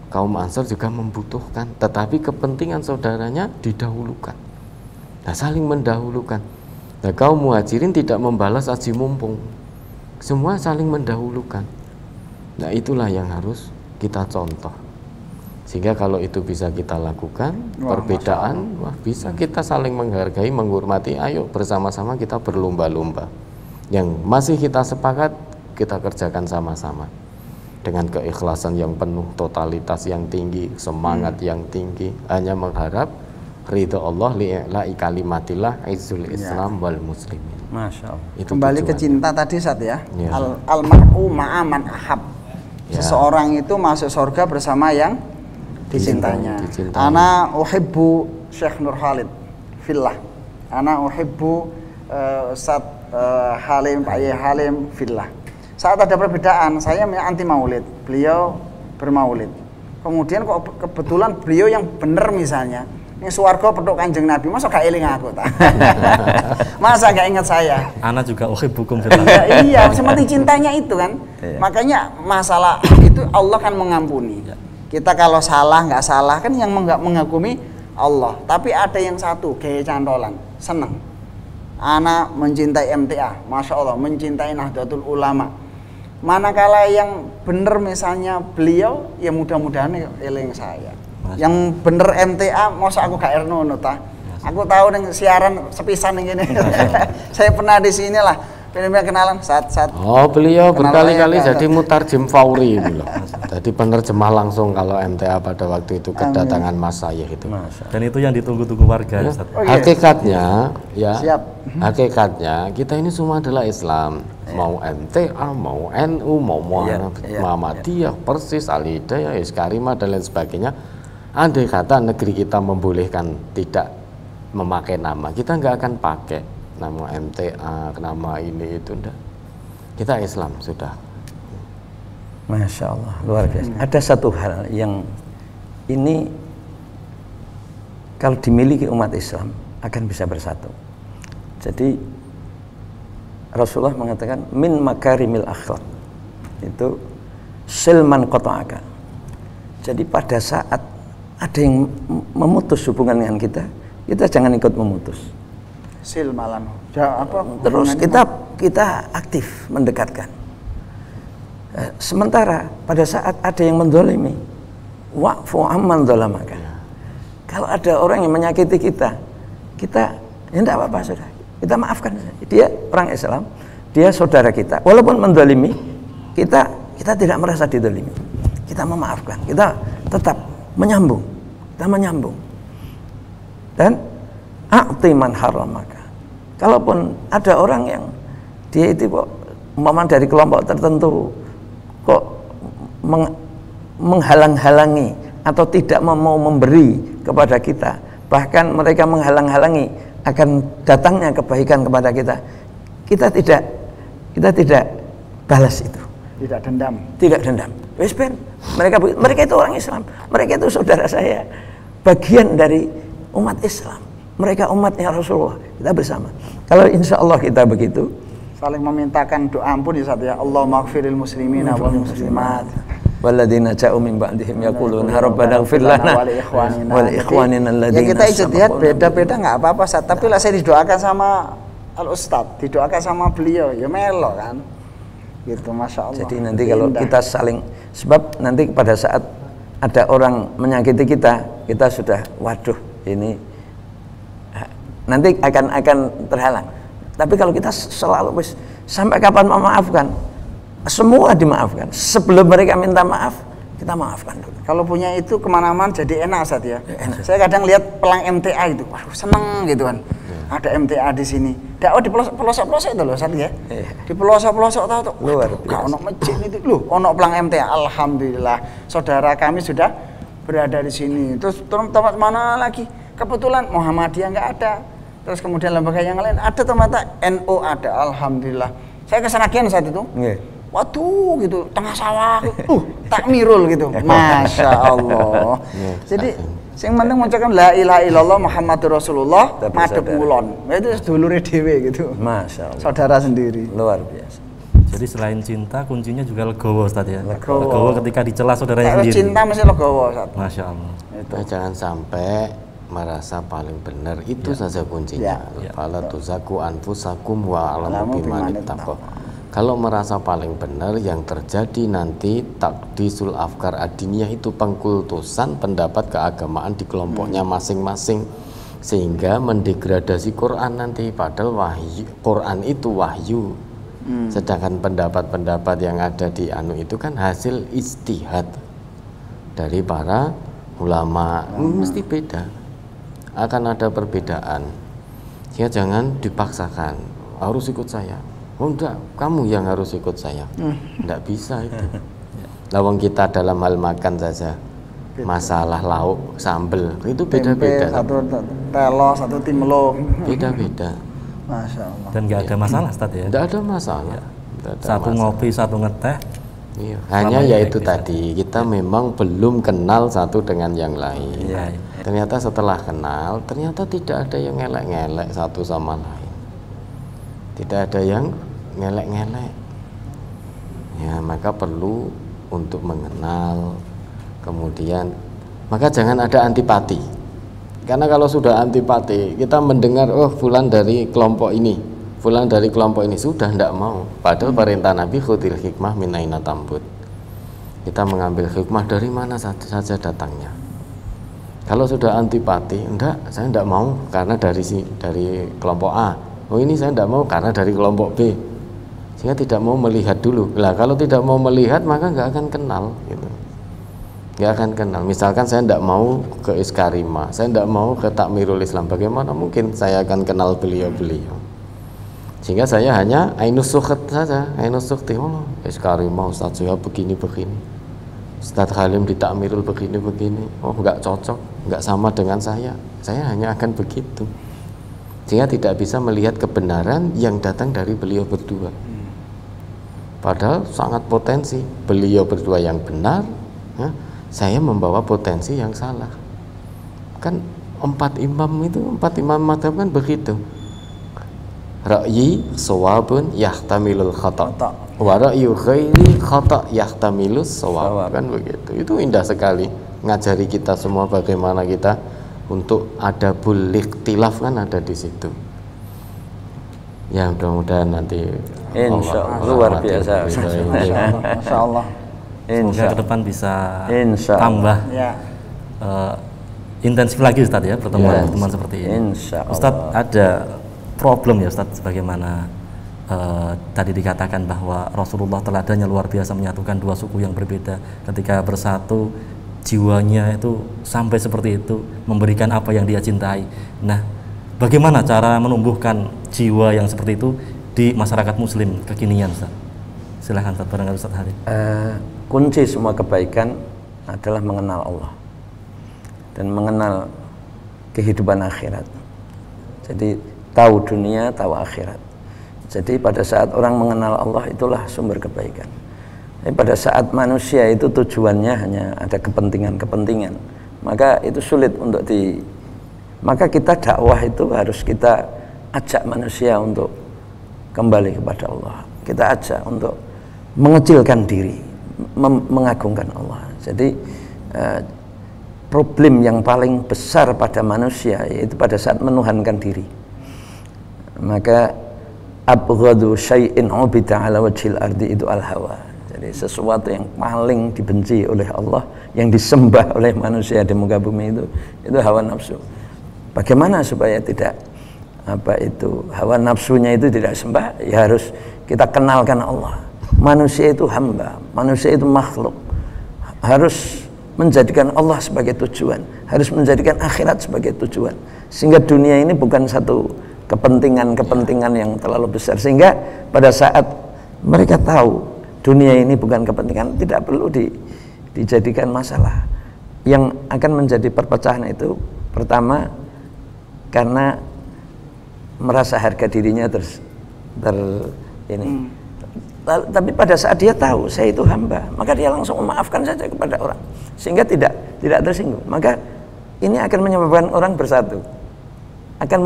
kaum Ansor juga membutuhkan, tetapi kepentingan saudaranya didahulukan. Nah, saling mendahulukan. Nah, kaum Muhajirin tidak membalas aji mumpung, semua saling mendahulukan. Nah, itulah yang harus kita contoh. Sehingga kalau itu bisa kita lakukan, perbedaan, wah bisa kita saling menghargai, menghormati. Ayo bersama-sama kita berlomba-lomba. Yang masih kita sepakat, kita kerjakan sama-sama dengan keikhlasan yang penuh, totalitas yang tinggi, semangat yang tinggi, hanya mengharap ridha Allah li'i'la'i kalimatillah izzul Islam wal muslimin. Masya Allah. Itu kembali ke tujuan. cinta tadi Sat ya. Ya. Al-mar'u ma'aman ahab. Ya. Seseorang itu masuk surga bersama yang dicintainya. Ana uhibbu Syekh Nur Khalid fillah. Ana uhibbu Ustaz Halim, Pak Yai Halim fillah. Saat ada perbedaan, saya anti maulid, beliau bermaulid. Kemudian kok kebetulan beliau yang benar misalnya, ini swarga petuk Kanjeng Nabi, masa gak eling aku ta? Masa gak ingat saya? Ana juga uhibbukum fillah. Iya, seperti cintanya itu kan. Makanya masalah itu Allah kan mengampuni. Kita kalau salah nggak salah kan yang menghukumi Allah. Tapi ada yang satu gaya cantolan, seneng. Ana mencintai MTA, masya Allah, mencintai Nahdlatul Ulama. Manakala yang bener misalnya beliau, ya mudah-mudahan eling saya. Yang bener MTA, masa aku gak erno ta. Aku tahu nih siaran sepisan yang gini. Saya pernah di sini lah. Pengen kenalan saat. Oh, beliau berkali-kali jadi mutarjim fauri itu loh. Jadi penerjemah langsung kalau MTA pada waktu itu kedatangan Mas Syekh itu. Dan itu yang ditunggu-tunggu warga. Ya. Hakikatnya ya. Siap. Hakikatnya kita ini semua adalah Islam. Mau MTA, mau NU, mau Muhammadiyah, Persis, Al-Hidayah, Iskarimah dan lain sebagainya. Andai kata negeri kita membolehkan tidak memakai nama, kita nggak akan pakai nama MTA, nama ini itu enggak. Kita Islam sudah. Masya Allah, luar biasa. Ada satu hal yang ini kalau dimiliki umat Islam akan bisa bersatu. Jadi Rasulullah mengatakan min makarimil akhlak, itu silman qata'aka. Jadi pada saat ada yang memutus hubungan dengan kita jangan ikut memutus. Sil malam. Ya, apa? Terus kita aktif mendekatkan. Sementara pada saat ada yang mendolimi, wa'fu amman dolamaka. Kalau ada orang yang menyakiti kita ya tidak apa-apa sudah. Kita maafkan. Dia orang Islam, dia saudara kita. Walaupun mendolimi, kita tidak merasa didolimi. Kita memaafkan. Kita tetap menyambung. Kita menyambung. Dan a'ti man haramaka. Kalaupun ada orang yang dia itu kok umpama dari kelompok tertentu kok menghalang-halangi atau tidak mau memberi kepada kita, bahkan mereka menghalang-halangi akan datangnya kebaikan kepada kita, kita tidak balas itu. Tidak dendam. Tidak dendam. Wes ben, mereka itu orang Islam, mereka itu saudara saya, bagian dari umat Islam. Mereka umatnya Rasulullah, kita bersama. Kalau insya Allah kita begitu, saling memintakan doa ampun ya Ustaz ya. Allahumma ighfiril muslimina wal muslimat walladzina ja'u min ba'dihim yaquluna rabbana ighfir lana wal ikhwanina alladzina. Ya kita ijtihad beda-beda enggak apa-apa Ustaz, tapi lah saya didoakan sama Al Ustaz, didoakan sama beliau, ya melo kan. Gitu, Masya Allah. Jadi nanti kalau kita saling, sebab nanti pada saat ada orang menyakiti kita sudah waduh ini nanti akan terhalang. Tapi kalau kita selalu sampai kapan memaafkan, semua dimaafkan. Sebelum mereka minta maaf, kita maafkan dulu. Kalau punya itu kemana-mana jadi enak Ustaz ya. Saya kadang lihat pelang MTA itu, waduh seneng gitu kan. Ada MTA di sini. Dakwah di pelosok-pelosok itu loh Ustaz ya. Di pelosok-pelosok tahu tuh. Luar biasa. Ono masjid itu loh, ono pelang MTA. Alhamdulillah, saudara kami sudah berada di sini. Terus tempat mana lagi? Kebetulan Muhammadiyah nggak ada. terus kemudian lembaga yang lain ada, ternyata NU ada, alhamdulillah. Saya ke Seragen saat itu. Waduh gitu, tengah sawah, takmirul gitu, masya Allah. Jadi, yang penting mengucapkan la ilaha illallah Muhammadur Rasulullah, madhep ulon, itu sedulure dhewe gitu. Masya Allah. Saudara sendiri. Luar biasa. Jadi selain cinta, kuncinya juga legowo Ustaz ya. Legowo ketika dicela saudaranya sendiri. Cinta mesti legowo Ustaz. Masya Allah. Jangan sampai merasa paling benar, itu saja kuncinya. Fala tuzaku anfusakum wa a'lamu biman ittaqa. Kalau merasa paling benar, yang terjadi nanti takdisul afkar adiniyah, itu pengkultusan pendapat keagamaan di kelompoknya masing-masing, sehingga mendegradasi Quran nanti. Padahal wahyu, Quran itu wahyu, sedangkan pendapat-pendapat yang ada di anu itu kan hasil ijtihad dari para ulama. Mesti beda, akan ada perbedaan. Ya jangan dipaksakan harus ikut saya. Oh enggak, kamu yang harus ikut saya. Enggak bisa itu. Lawang kita dalam hal makan saja, masalah lauk, sambel itu beda-beda. Satu telo, satu timlo. Beda-beda. Masya Allah. Dan nggak ada masalah Ustaz ya. Enggak ada masalah. Satu ngopi, satu ngeteh. Iya. Hanya yaitu tadi kita memang belum kenal satu dengan yang lain. Ternyata setelah kenal, ternyata tidak ada yang ngelek-ngelek satu sama lain. Tidak ada yang ngelek-ngelek. Ya, maka perlu untuk mengenal. Kemudian, maka jangan ada antipati. Karena kalau sudah antipati, kita mendengar, oh fulan dari kelompok ini, fulan dari kelompok ini, sudah tidak mau. Padahal perintah Nabi khudil hikmah min aina tambut. Kita mengambil hikmah dari mana saja datangnya. Kalau sudah antipati, enggak, saya tidak mau karena dari kelompok A. Oh ini saya tidak mau karena dari kelompok B, sehingga tidak mau melihat dulu. Lah kalau tidak mau melihat maka nggak akan kenal, gitu. Nggak akan kenal. Misalkan saya tidak mau ke Iskarima, saya tidak mau ke Takmirul Islam, bagaimana mungkin saya akan kenal beliau-beliau? Sehingga saya hanya ainus sukhat saja, ainus sukti. Oh Iskarima Ustadz saya begini-begini, Ustadz Halim di Takmirul begini-begini. Oh nggak cocok, nggak sama dengan saya hanya akan begitu. Sehingga tidak bisa melihat kebenaran yang datang dari beliau berdua. Padahal sangat potensi beliau berdua yang benar, ya, saya membawa potensi yang salah. Kan empat imam madhab kan begitu. Ra'yi shawabun yahtamilul khata' wa ra'yu ghairi khata' yahtamilus shawab, kan begitu. Itu indah sekali ngajari kita semua bagaimana kita untuk adabul ikhtilaf, kan ada di situ. Ya mudah-mudahan nanti insya Allah luar biasa. Insya Allah. Semoga ke depan bisa tambah intensif lagi Ustadz ya, pertemuan-pertemuan seperti ini. Ustadz ada problem ya Ustadz, sebagaimana tadi dikatakan bahwa Rasulullah teladannya luar biasa menyatukan dua suku yang berbeda. Ketika bersatu, jiwanya itu sampai seperti itu, memberikan apa yang dia cintai. Nah, bagaimana cara menumbuhkan jiwa yang seperti itu di masyarakat muslim kekinian Ustaz? Silahkan Ustaz, barangkali Ustaz Halim. Kunci semua kebaikan adalah mengenal Allah dan mengenal kehidupan akhirat. Jadi tahu dunia, tahu akhirat. Jadi pada saat orang mengenal Allah, itulah sumber kebaikan. Tapi pada saat manusia itu tujuannya hanya ada kepentingan-kepentingan, maka itu sulit untuk maka kita dakwah itu harus kita ajak manusia untuk kembali kepada Allah. Kita ajak untuk mengecilkan diri, mengagungkan Allah. Jadi problem yang paling besar pada manusia yaitu pada saat menuhankan diri. Maka abghadu syai'in 'ubida 'ala wajhil ardi itu al-hawa. Jadi sesuatu yang paling dibenci oleh Allah, yang disembah oleh manusia di muka bumi itu hawa nafsu. Bagaimana supaya tidak hawa nafsunya itu tidak sembah? Ya harus kita kenalkan Allah. Manusia itu hamba, manusia itu makhluk. Harus menjadikan Allah sebagai tujuan, harus menjadikan akhirat sebagai tujuan. Sehingga dunia ini bukan satu kepentingan-kepentingan yang terlalu besar. Sehingga pada saat mereka tahu dunia ini bukan kepentingan, tidak perlu dijadikan masalah. Yang akan menjadi perpecahan itu pertama karena merasa harga dirinya ini. Lalu, tapi pada saat dia tahu saya itu hamba, maka dia langsung memaafkan saja kepada orang, sehingga tidak tersinggung. Maka ini akan menyebabkan orang bersatu, akan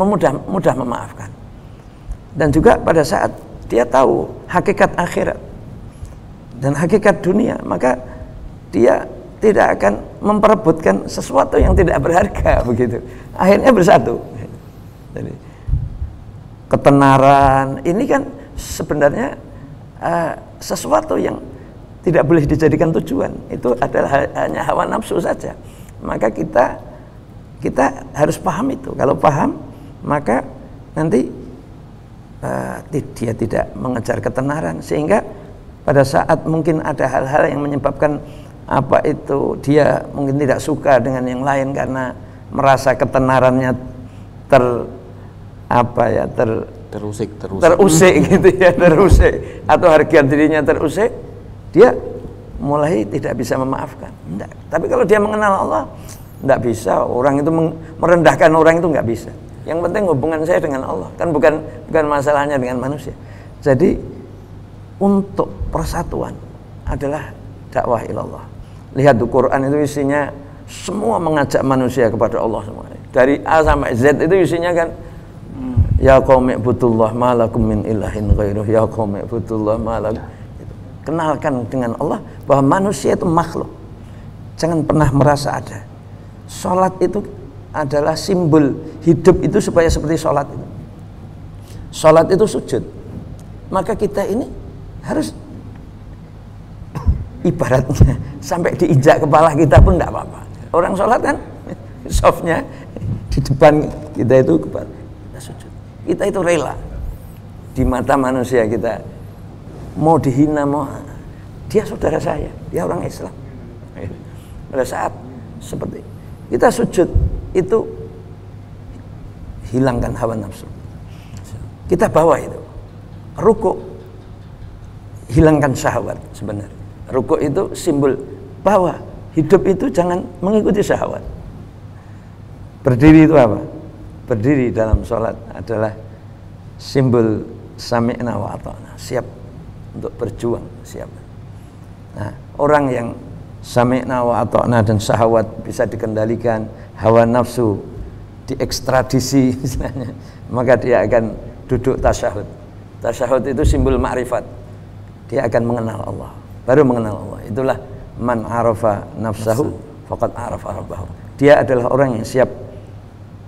mudah memaafkan. Dan juga pada saat dia tahu hakikat akhirat dan hakikat dunia, maka dia tidak akan memperebutkan sesuatu yang tidak berharga, begitu. Akhirnya bersatu. Jadi ketenaran ini kan sebenarnya sesuatu yang tidak boleh dijadikan tujuan. Itu adalah hanya hawa nafsu saja. Maka kita harus paham itu. Kalau paham, maka nanti dia tidak mengejar ketenaran, sehingga pada saat mungkin ada hal-hal yang menyebabkan apa itu dia mungkin tidak suka dengan yang lain karena merasa ketenarannya terusik gitu ya, terusik, atau harga dirinya terusik, dia mulai tidak bisa memaafkan. Enggak. Tapi kalau dia mengenal Allah, enggak bisa. Orang itu merendahkan orang itu enggak bisa. Yang penting hubungan saya dengan Allah, kan bukan masalahnya dengan manusia. Jadi untuk persatuan adalah dakwah ilallah. Lihat di Quran itu isinya semua mengajak manusia kepada Allah semua. Dari A sampai Z itu isinya kan, ya qaumi ibudullah ma lakum min ilahin ghairuh, ya qaumi ibudullah ma lakum. Kenalkan dengan Allah bahwa manusia itu makhluk. Jangan pernah merasa ada. Salat itu adalah simbol hidup itu supaya seperti salat itu. Salat itu sujud. Maka kita ini harus ibaratnya sampai diinjak kepala kita pun tidak apa-apa. Orang salat kan softnya di depan kita itu kepala. Sujud. Kita itu rela di mata manusia, kita mau dihina, mau dia saudara saya, dia orang Islam. Pada saat seperti kita sujud itu hilangkan hawa nafsu, kita bawa itu. Rukuk hilangkan syahwat. Sebenarnya rukuk itu simbol bahwa hidup itu jangan mengikuti syahwat. Berdiri itu apa? Berdiri dalam sholat adalah simbol sami'na wa ata'na, siap untuk berjuang, siap. Nah, orang yang sami'na wa ata'na dan syahwat bisa dikendalikan, hawa nafsu diekstradisi misalnya, maka dia akan duduk tasyahud. Tasyahud itu simbol ma'rifat. Dia akan mengenal Allah, baru mengenal Allah. Itulah man arafa nafsahu faqad arafa rabbahu. Dia adalah orang yang siap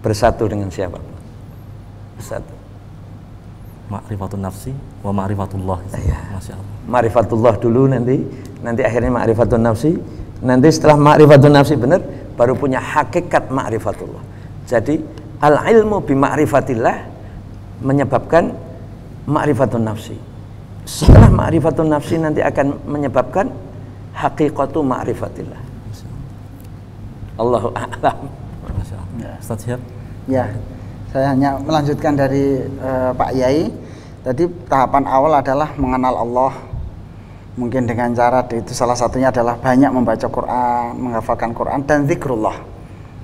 bersatu dengan siapa? Bersatu. Ma'rifatun nafsi wa ma'rifatullah. Iya. Masya Allah. Ma'rifatullah dulu, nanti akhirnya ma'rifatun nafsi. Nanti setelah ma'rifatun nafsi benar, baru punya hakikat ma'rifatullah. Jadi al-ilmu bi ma'rifatillah menyebabkan ma'rifatun nafsi. Setelah ma'rifatun nafsi nanti akan menyebabkan hakikatu ma'rifatillah. Allahu a'lam. Ustaz siap? Ya, saya hanya melanjutkan dari Pak Yai. Tadi tahapan awal adalah mengenal Allah. Mungkin dengan cara itu salah satunya adalah banyak membaca Quran, menghafalkan Quran dan zikrullah.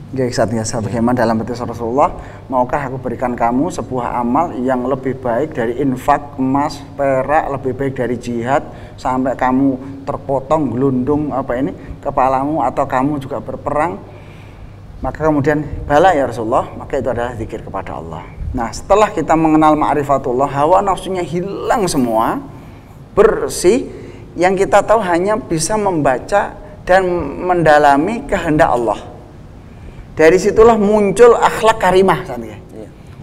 Bagaimana dalam hadis Rasulullah, maukah aku berikan kamu sebuah amal yang lebih baik dari infak emas, perak, lebih baik dari jihad, sampai kamu terpotong gelundung kepalamu, atau kamu juga berperang. Maka kemudian bala ya Rasulullah, maka itu adalah zikir kepada Allah. Nah, setelah kita mengenal ma'rifatullah, hawa nafsunya hilang semua, bersih, yang kita tahu hanya bisa membaca dan mendalami kehendak Allah. Dari situlah muncul akhlak karimah,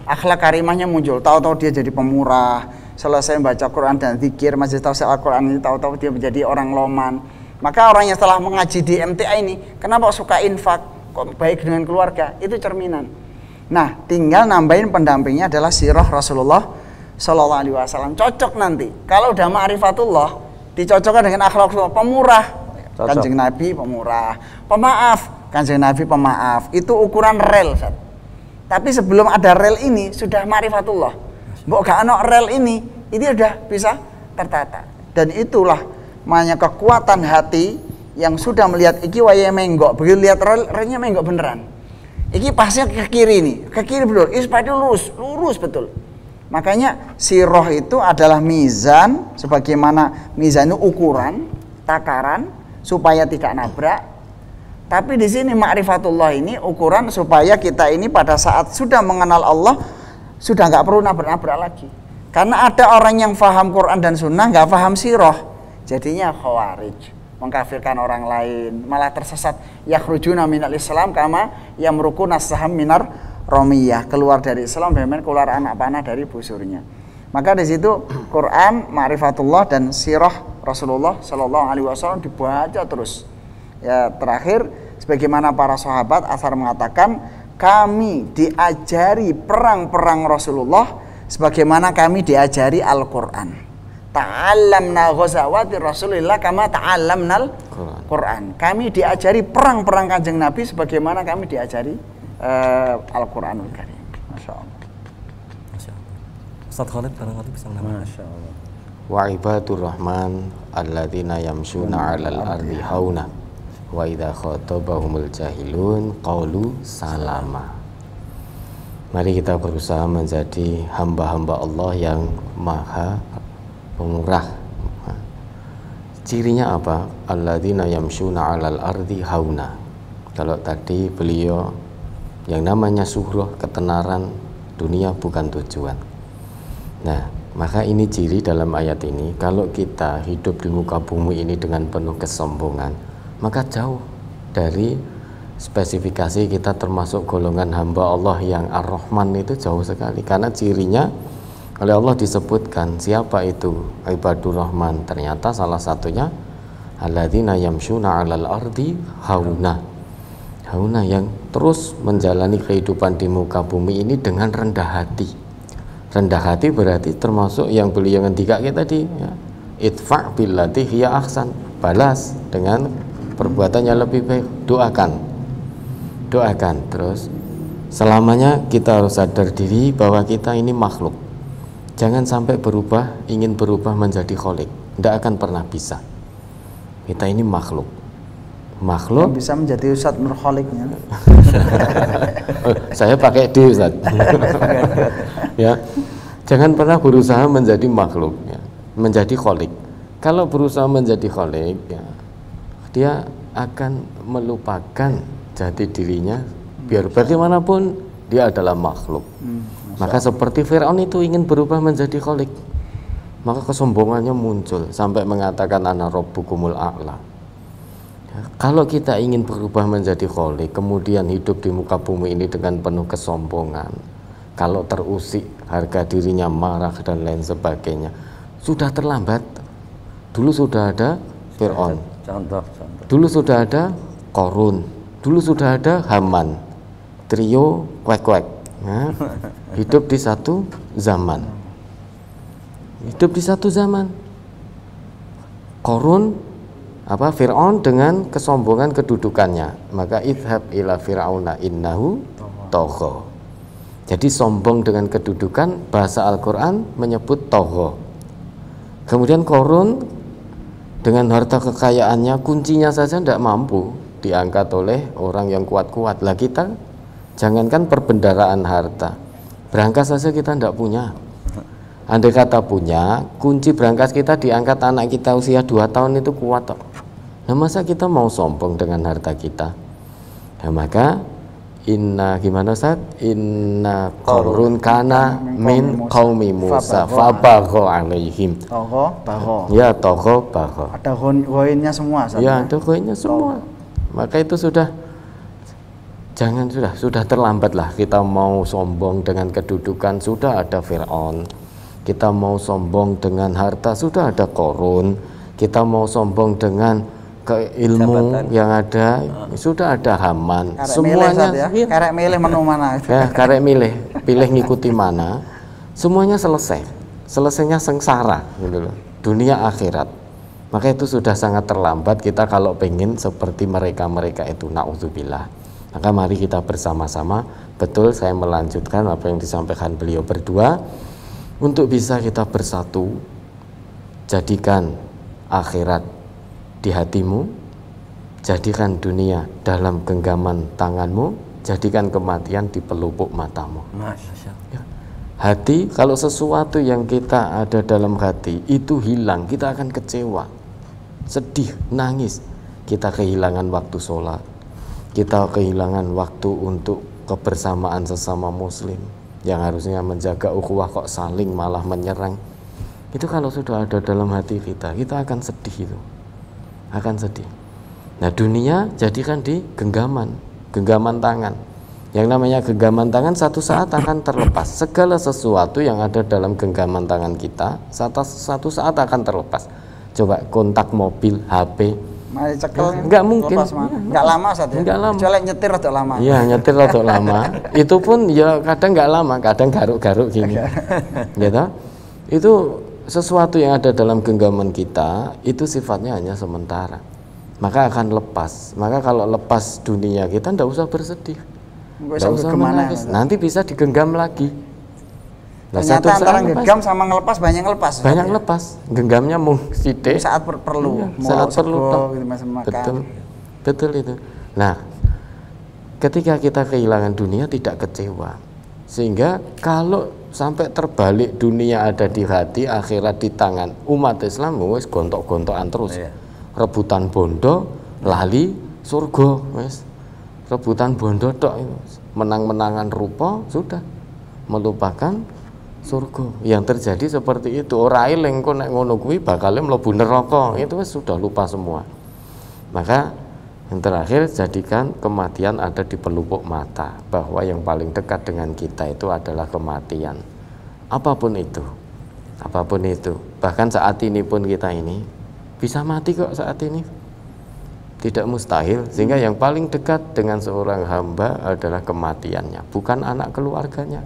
akhlak karimahnya muncul. Tahu-tahu dia jadi pemurah, selesai membaca Quran dan zikir, masih tahu Al-Quran ini, tahu-tahu dia menjadi orang loman. Maka orang yang setelah mengaji di MTA ini, kenapa suka infak? Kok baik dengan keluarga, itu cerminan. Nah, tinggal nambahin pendampingnya adalah sirah Rasulullah Sallallahu Alaihi Wasallam. Cocok nanti. Kalau udah ma'rifatullah, dicocokkan dengan akhlak Rasulullah, pemurah. Kanjeng Nabi pemurah, pemaaf. Kanjeng Nabi pemaaf. Itu ukuran rel. Tapi sebelum ada rel ini sudah ma'rifatullah. Mbok gak ana rel ini udah bisa tertata. Dan itulah makanya kekuatan hati yang sudah melihat iki wayahe menggok, begitu lihat relnya menggok beneran. Iki pasnya ke kiri nih, ke kiri betul. Ini sepatu lurus betul. Makanya sirah itu adalah mizan, sebagaimana mizan itu ukuran, takaran supaya tidak nabrak. Tapi di sini ma'rifatullah ini ukuran supaya kita ini pada saat sudah mengenal Allah sudah nggak perlu nabrak-nabrak lagi. Karena ada orang yang faham Quran dan Sunnah nggak faham sirah, jadinya khawarij, mengkafirkan orang lain, malah tersesat. Yakhrujuna minal Islam kama yamrukuna saham minar romiyah, keluar dari Islam bagaimana keluar anak panah dari busurnya. Maka di situ Quran, ma'rifatullah dan sirah Rasulullah Shallallahu Alaihi Wasallam dibaca terus. Ya, terakhir sebagaimana para sahabat asar mengatakan, kami diajari perang-perang Rasulullah sebagaimana kami diajari Al-Quran. Ta'allamna ghazawati Rasulillah kama ta'allamnal Quran. Kami diajari perang-perang Kanjeng Nabi sebagaimana kami diajari Al-Quranul Karim. Masya Allah. Ustaz Khalid barangkali bisa menambahkan. Masya Allah. Wa ibadur rahman alladzina yamshuna 'alal ardi hauna wa idza khatabahumul jahilun qalu salama. Mari kita berusaha menjadi hamba-hamba Allah yang maha pemurah. Cirinya apa? Alladzina yamshuna 'alal ardi hauna. Kalau tadi beliau yang namanya suhroh, ketenaran, dunia bukan tujuan. Nah, maka ini ciri dalam ayat ini. Kalau kita hidup di muka bumi ini dengan penuh kesombongan, maka jauh dari spesifikasi kita termasuk golongan hamba Allah yang Ar-Rahman, itu jauh sekali. Karena cirinya oleh Allah disebutkan siapa itu ibadur Rahman. Ternyata salah satunya alladzina yamshuna 'alal ardi hauna. Hauna, yang terus menjalani kehidupan di muka bumi ini dengan rendah hati. Rendah hati berarti termasuk yang beliau ngendika kita tadi, ya. Idfa' billati hiya ahsan. Balas dengan perbuatan yang lebih baik. Doakan. Terus selamanya kita harus sadar diri bahwa kita ini makhluk. Jangan sampai ingin berubah menjadi kholik. Tidak akan pernah bisa. Kita ini makhluk. Makhluk bisa menjadi Ustadz Nurkholiknya. Saya pakai D, Ustadz. Ya, jangan pernah berusaha menjadi makhluk, ya, menjadi kholik. Kalau berusaha menjadi kholik, ya, dia akan melupakan jati dirinya. Biar bagaimanapun dia adalah makhluk. Maka seperti Fir'aun itu ingin berubah menjadi kholik, maka kesombongannya muncul sampai mengatakan ana rabbukumul a'la. Kalau kita ingin berubah menjadi kholik, kemudian hidup di muka bumi ini dengan penuh kesombongan, kalau terusik harga dirinya, marah dan lain sebagainya, sudah terlambat. Dulu sudah ada Fir'aun, Contoh. dulu sudah ada Qarun, dulu sudah ada Haman, trio kuek-kuek, ya. Hidup di satu zaman. Qarun, Fir'aun dengan kesombongan kedudukannya, maka idhab ila fir'auna innahu tagha. Jadi sombong dengan kedudukan, bahasa Al-Quran menyebut tagha. Kemudian Qarun dengan harta kekayaannya, kuncinya saja tidak mampu diangkat oleh orang yang kuat-kuat. Lah kita jangankan perbendaharaan harta, berangkas saja kita tidak punya. Andai kata punya, kunci berangkas kita diangkat anak kita usia 2 tahun itu kuat. Nah, masa kita mau sombong dengan harta kita? Nah, maka inna Qarun kana min qaumi Musa fabagha alaihim. Tagha. Ada ghoinnya semua. Ya, ada ghoinnya semua. Maka itu sudah terlambatlah kita mau sombong dengan kedudukan. Sudah ada Fir'aun. Kita mau sombong dengan harta, sudah ada Qarun. Kita mau sombong dengan keilmu yang ada, sudah ada Haman. Karek semuanya milih, ya? Karek milih menu mana? Ya, karek pilih ngikuti mana. Semuanya selesainya sengsara gitu loh. Dunia akhirat. Maka itu sudah sangat terlambat kita kalau pengen seperti mereka itu, na'udzubillah. Maka mari kita bersama-sama, betul saya melanjutkan apa yang disampaikan beliau berdua, untuk bisa kita bersatu. Jadikan akhirat di hatimu, jadikan dunia dalam genggaman tanganmu, jadikan kematian di pelupuk matamu. Masya Allah. Ya. Hati, kalau sesuatu yang kita ada dalam hati itu hilang, kita akan kecewa, sedih, nangis. Kita kehilangan waktu sholat, kita kehilangan waktu untuk kebersamaan sesama muslim yang harusnya menjaga ukhuwah kok saling malah menyerang. Itu kalau sudah ada dalam hati kita akan sedih, itu akan sedih. Nah, dunia jadikan di genggaman tangan. Yang namanya genggaman tangan satu saat akan terlepas. Segala sesuatu yang ada dalam genggaman tangan kita satu saat akan terlepas. Coba kontak mobil, HP, nggak mungkin, nggak lama saja. Nggak lama. Kecuali nyetir atau lama. Iya, nyetir atau lama. Itu pun ya kadang nggak lama, kadang garuk-garuk gini, gitu. Itu sesuatu yang ada dalam genggaman kita itu sifatnya hanya sementara. Maka akan lepas. Maka kalau lepas dunia kita, ndak usah bersedih. Nggak usah menangis, nanti bisa digenggam lagi. Nah, ternyata antara genggam sama ngelepas banyak ngelepas. Banyak lepas. Genggamnya mung sithik saat perlu. Saat perlu gitu, betul itu. Nah, ketika kita kehilangan dunia tidak kecewa. Sehingga kalau sampai terbalik dunia ada di hati, akhirat di tangan, umat Islam wis gontok-gontokan terus. Rebutan bondo, lali surga, wis. Rebutan bondo tok, menang-menangan rupa, sudah melupakan surga. Yang terjadi seperti itu. Ora eling kok nek ngono kuwi bakal mlebu neraka. Itu wis sudah lupa semua. Maka yang terakhir, jadikan kematian ada di pelupuk mata, bahwa yang paling dekat dengan kita itu adalah kematian. Apapun itu. Bahkan saat ini pun kita ini bisa mati kok saat ini. Tidak mustahil, sehingga yang paling dekat dengan seorang hamba adalah kematiannya, bukan anak keluarganya,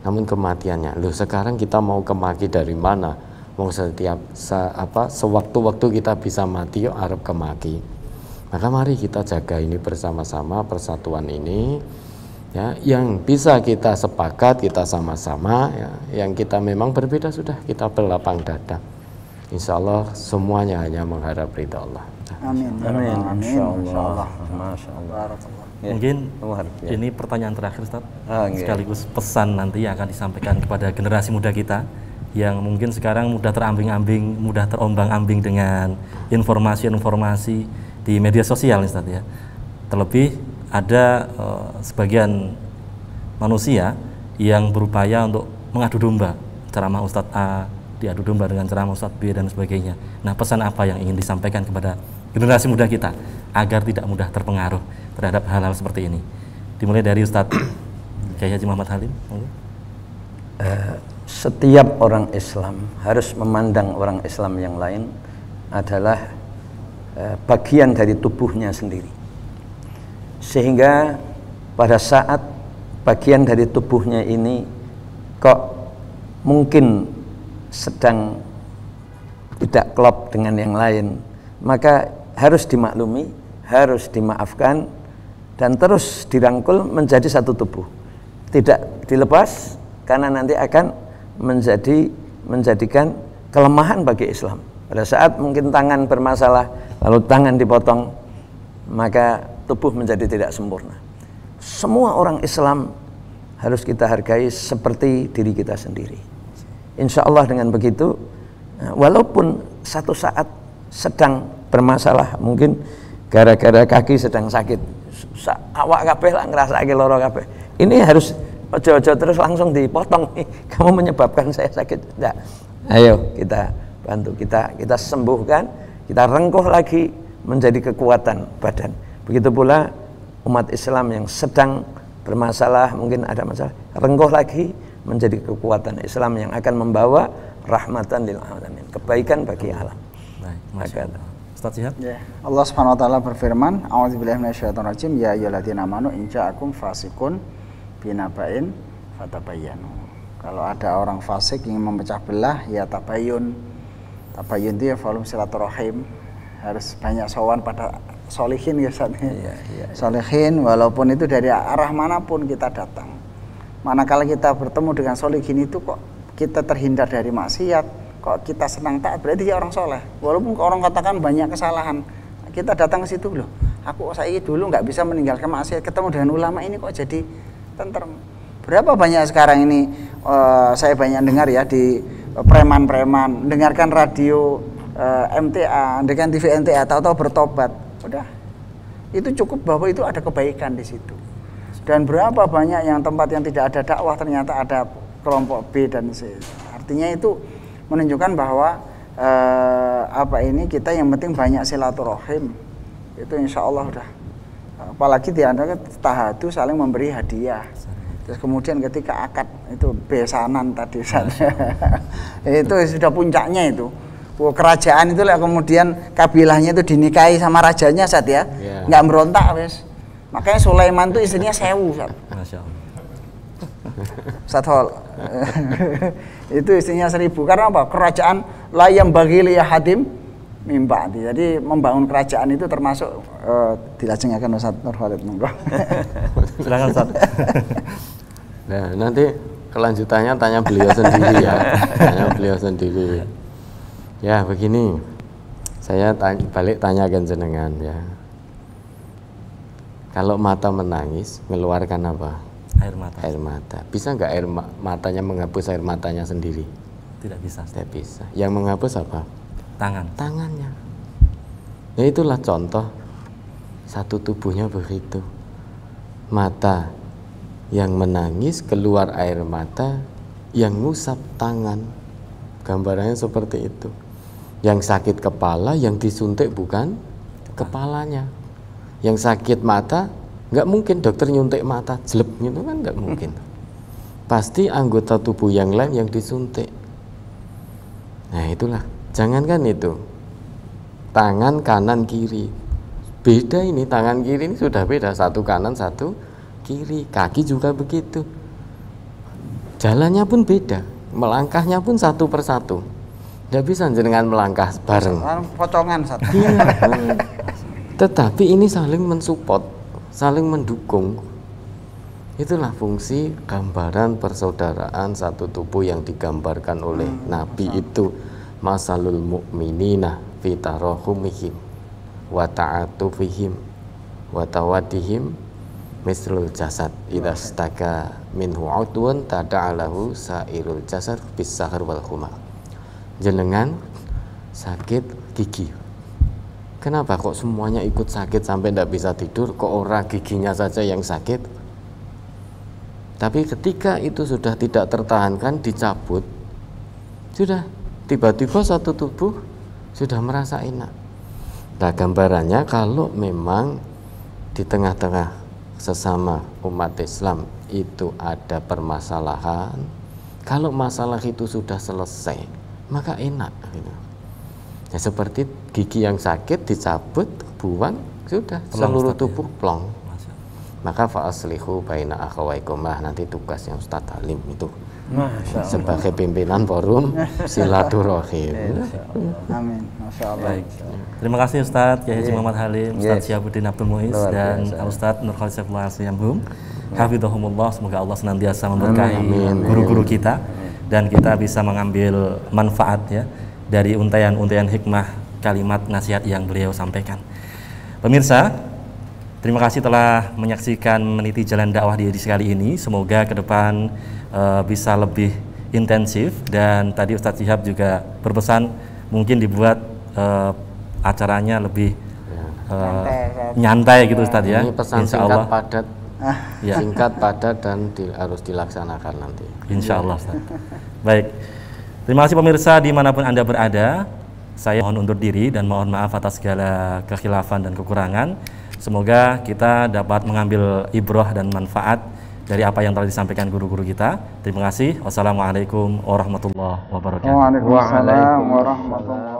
namun kematiannya. Loh, sekarang kita mau kemaki dari mana? Mau sewaktu-waktu kita bisa mati, yuk arep kemaki. Maka mari kita jaga ini bersama-sama, persatuan ini, ya, yang bisa kita sepakat, kita sama-sama, ya, yang kita memang berbeda sudah kita berlapang dada. Insya Allah semuanya hanya mengharap ridha Allah. Amin. Insyaallah. Masyaallah. Mungkin ini pertanyaan terakhir, Ustaz. Sekaligus pesan nanti yang akan disampaikan kepada generasi muda kita yang mungkin sekarang mudah terambing-ambing, mudah terombang-ambing dengan informasi-informasi di media sosial, Ustaz, ya. Terlebih ada sebagian manusia yang berupaya untuk mengadu domba ceramah Ustadz A, diadu domba dengan ceramah Ustadz B dan sebagainya. Nah, pesan apa yang ingin disampaikan kepada generasi muda kita agar tidak mudah terpengaruh terhadap hal-hal seperti ini? Dimulai dari Ustadz Kiai Haji Muhammad Halim. Setiap orang Islam harus memandang orang Islam yang lain adalah bagian dari tubuhnya sendiri, sehingga pada saat bagian dari tubuhnya ini kok mungkin sedang tidak klop dengan yang lain, maka harus dimaklumi, harus dimaafkan, dan terus dirangkul menjadi satu tubuh, tidak dilepas, karena nanti akan menjadikan kelemahan bagi Islam. Pada saat mungkin tangan bermasalah, lalu tangan dipotong, maka tubuh menjadi tidak sempurna. Semua orang Islam harus kita hargai seperti diri kita sendiri. Insya Allah dengan begitu, walaupun satu saat sedang bermasalah, mungkin gara-gara kaki sedang sakit, awak kabeh lah ngerasake lara kabeh. Ini harus ojo-ojo terus langsung dipotong, kamu menyebabkan saya sakit. Enggak. Ayo kita bantu, kita sembuhkan, kita rengkuh lagi menjadi kekuatan badan. Begitu pula umat Islam yang sedang bermasalah, mungkin ada masalah, rengkuh lagi menjadi kekuatan Islam yang akan membawa rahmatan lil alamin, kebaikan bagi alam. Maka Ustaz siap? Ya. Allah Subhanahu wa taala berfirman, "A'udzubillahi minasyaitonirrajim, ya ayyuhalladzina amanu in ja'akum fasiqun binaba'in fatabayyanu." Kalau ada orang fasik ingin memecah belah, ya tabayyun. Tabayyun itu ya volume silaturahim, harus banyak sowan pada solihin ya Ustaz. Solihin walaupun itu dari arah manapun kita datang. Manakala kita bertemu dengan solihin itu kok kita terhindar dari maksiat, kok kita senang taat, berarti dia orang soleh. Walaupun orang katakan banyak kesalahan, kita datang ke situ loh. Aku saya dulu nggak bisa meninggalkan maksiat, ketemu dengan ulama ini kok jadi tentrem. Berapa banyak sekarang ini saya banyak dengar ya di preman-preman, dengarkan radio MTA, dengan TV MTA, tahu-tahu bertobat. Udah, itu cukup bahwa itu ada kebaikan di situ. Dan berapa banyak yang tempat yang tidak ada dakwah ternyata ada kelompok B dan C. Artinya itu menunjukkan bahwa kita yang penting banyak silaturahim. Itu insya Allah udah. Apalagi di antara tahadu saling memberi hadiah. Terus kemudian ketika akad itu besanan tadi itu sudah puncaknya itu. Kerajaan itu lah kemudian kabilahnya itu dinikahi sama rajanya Ustaz ya. Nggak berontak wes. Makanya Sulaiman itu istrinya 1000 Ustaz. Masya Allah. Ustaz Hol. Itu istrinya 1000 karena apa? Kerajaan layam bagi liya hadim mimba. Jadi membangun kerajaan itu termasuk dilajengaken Ustaz Nur Khalid monggo. Silakan Ustaz. Nah, nanti kelanjutannya tanya beliau sendiri ya. Tanya beliau sendiri. Ya, begini. Saya balik tanyakan jenengan ya. Kalau mata menangis, mengeluarkan apa? Air mata. Air mata. Bisa nggak air matanya menghapus air matanya sendiri? Tidak bisa. Tidak bisa. Yang menghapus apa? Tangan. Tangannya. Ya itulah contoh satu tubuhnya begitu. Mata yang menangis keluar air mata, yang ngusap tangan. Gambarannya seperti itu. Yang sakit kepala, yang disuntik bukan kepalanya. Yang sakit mata, nggak mungkin dokter nyuntik mata, jelek gitu kan nggak mungkin. Pasti anggota tubuh yang lain yang disuntik. Nah itulah, jangankan itu, tangan kanan kiri, beda ini tangan kiri ini sudah beda, satu kanan satu kiri, kaki juga begitu. Jalannya pun beda, melangkahnya pun satu persatu. Nggak bisa jenengan melangkah bareng. Pocongan satu. Iya. Tetapi ini saling mensupport, saling mendukung. Itulah fungsi gambaran persaudaraan satu tubuh yang digambarkan oleh Nabi itu. Masalul mu'minina fi tarahumihim wa ta'atufihim wa tawaddihim mislul jasad idza staka minhu udwan tada'alahu sairul jasad bis sahar wal humma. Jenengan sakit gigi, kenapa kok semuanya ikut sakit sampai tidak bisa tidur? Kok orang giginya saja yang sakit? Tapi ketika itu sudah tidak tertahankan, dicabut, sudah tiba-tiba satu tubuh sudah merasa enak. Nah gambarannya kalau memang di tengah-tengah sesama umat Islam itu ada permasalahan, kalau masalah itu sudah selesai maka enak gitu. Ya seperti gigi yang sakit dicabut, buang, sudah seluruh tubuh plong. Maka fa'aslihu baina akhawaikum, nanti tugasnya Ustaz Halim itu sebagai pimpinan forum silaturahim. Amin. Masya Allah. Baik. Terima kasih Ustaz Kiai Haji Muhammad Halim, Ustaz Syihabuddin Abdul Muiz dan Ustaz Nur Khalid Saifullah Al-Siyamhum. Hafidhahumullah, semoga Allah senantiasa memberkahi guru-guru kita dan kita bisa mengambil manfaat ya dari untaian-untaian hikmah kalimat nasihat yang beliau sampaikan. Pemirsa, terima kasih telah menyaksikan meniti jalan dakwah di edisi kali ini. Semoga ke depan bisa lebih intensif, dan tadi Ustadz Syihab juga berpesan mungkin dibuat acaranya lebih nyantai gitu Ustadz ya. Ini pesan singkat padat. Singkat padat dan harus dilaksanakan nanti. Insya Allah Ustaz. Baik, terima kasih pemirsa dimanapun Anda berada. Saya mohon undur diri dan mohon maaf atas segala kekhilafan dan kekurangan. Semoga kita dapat mengambil ibrah dan manfaat dari apa yang telah disampaikan guru-guru kita. Terima kasih. Wassalamualaikum warahmatullahi wabarakatuh. Waalaikumsalam warahmatullahi wabarakatuh.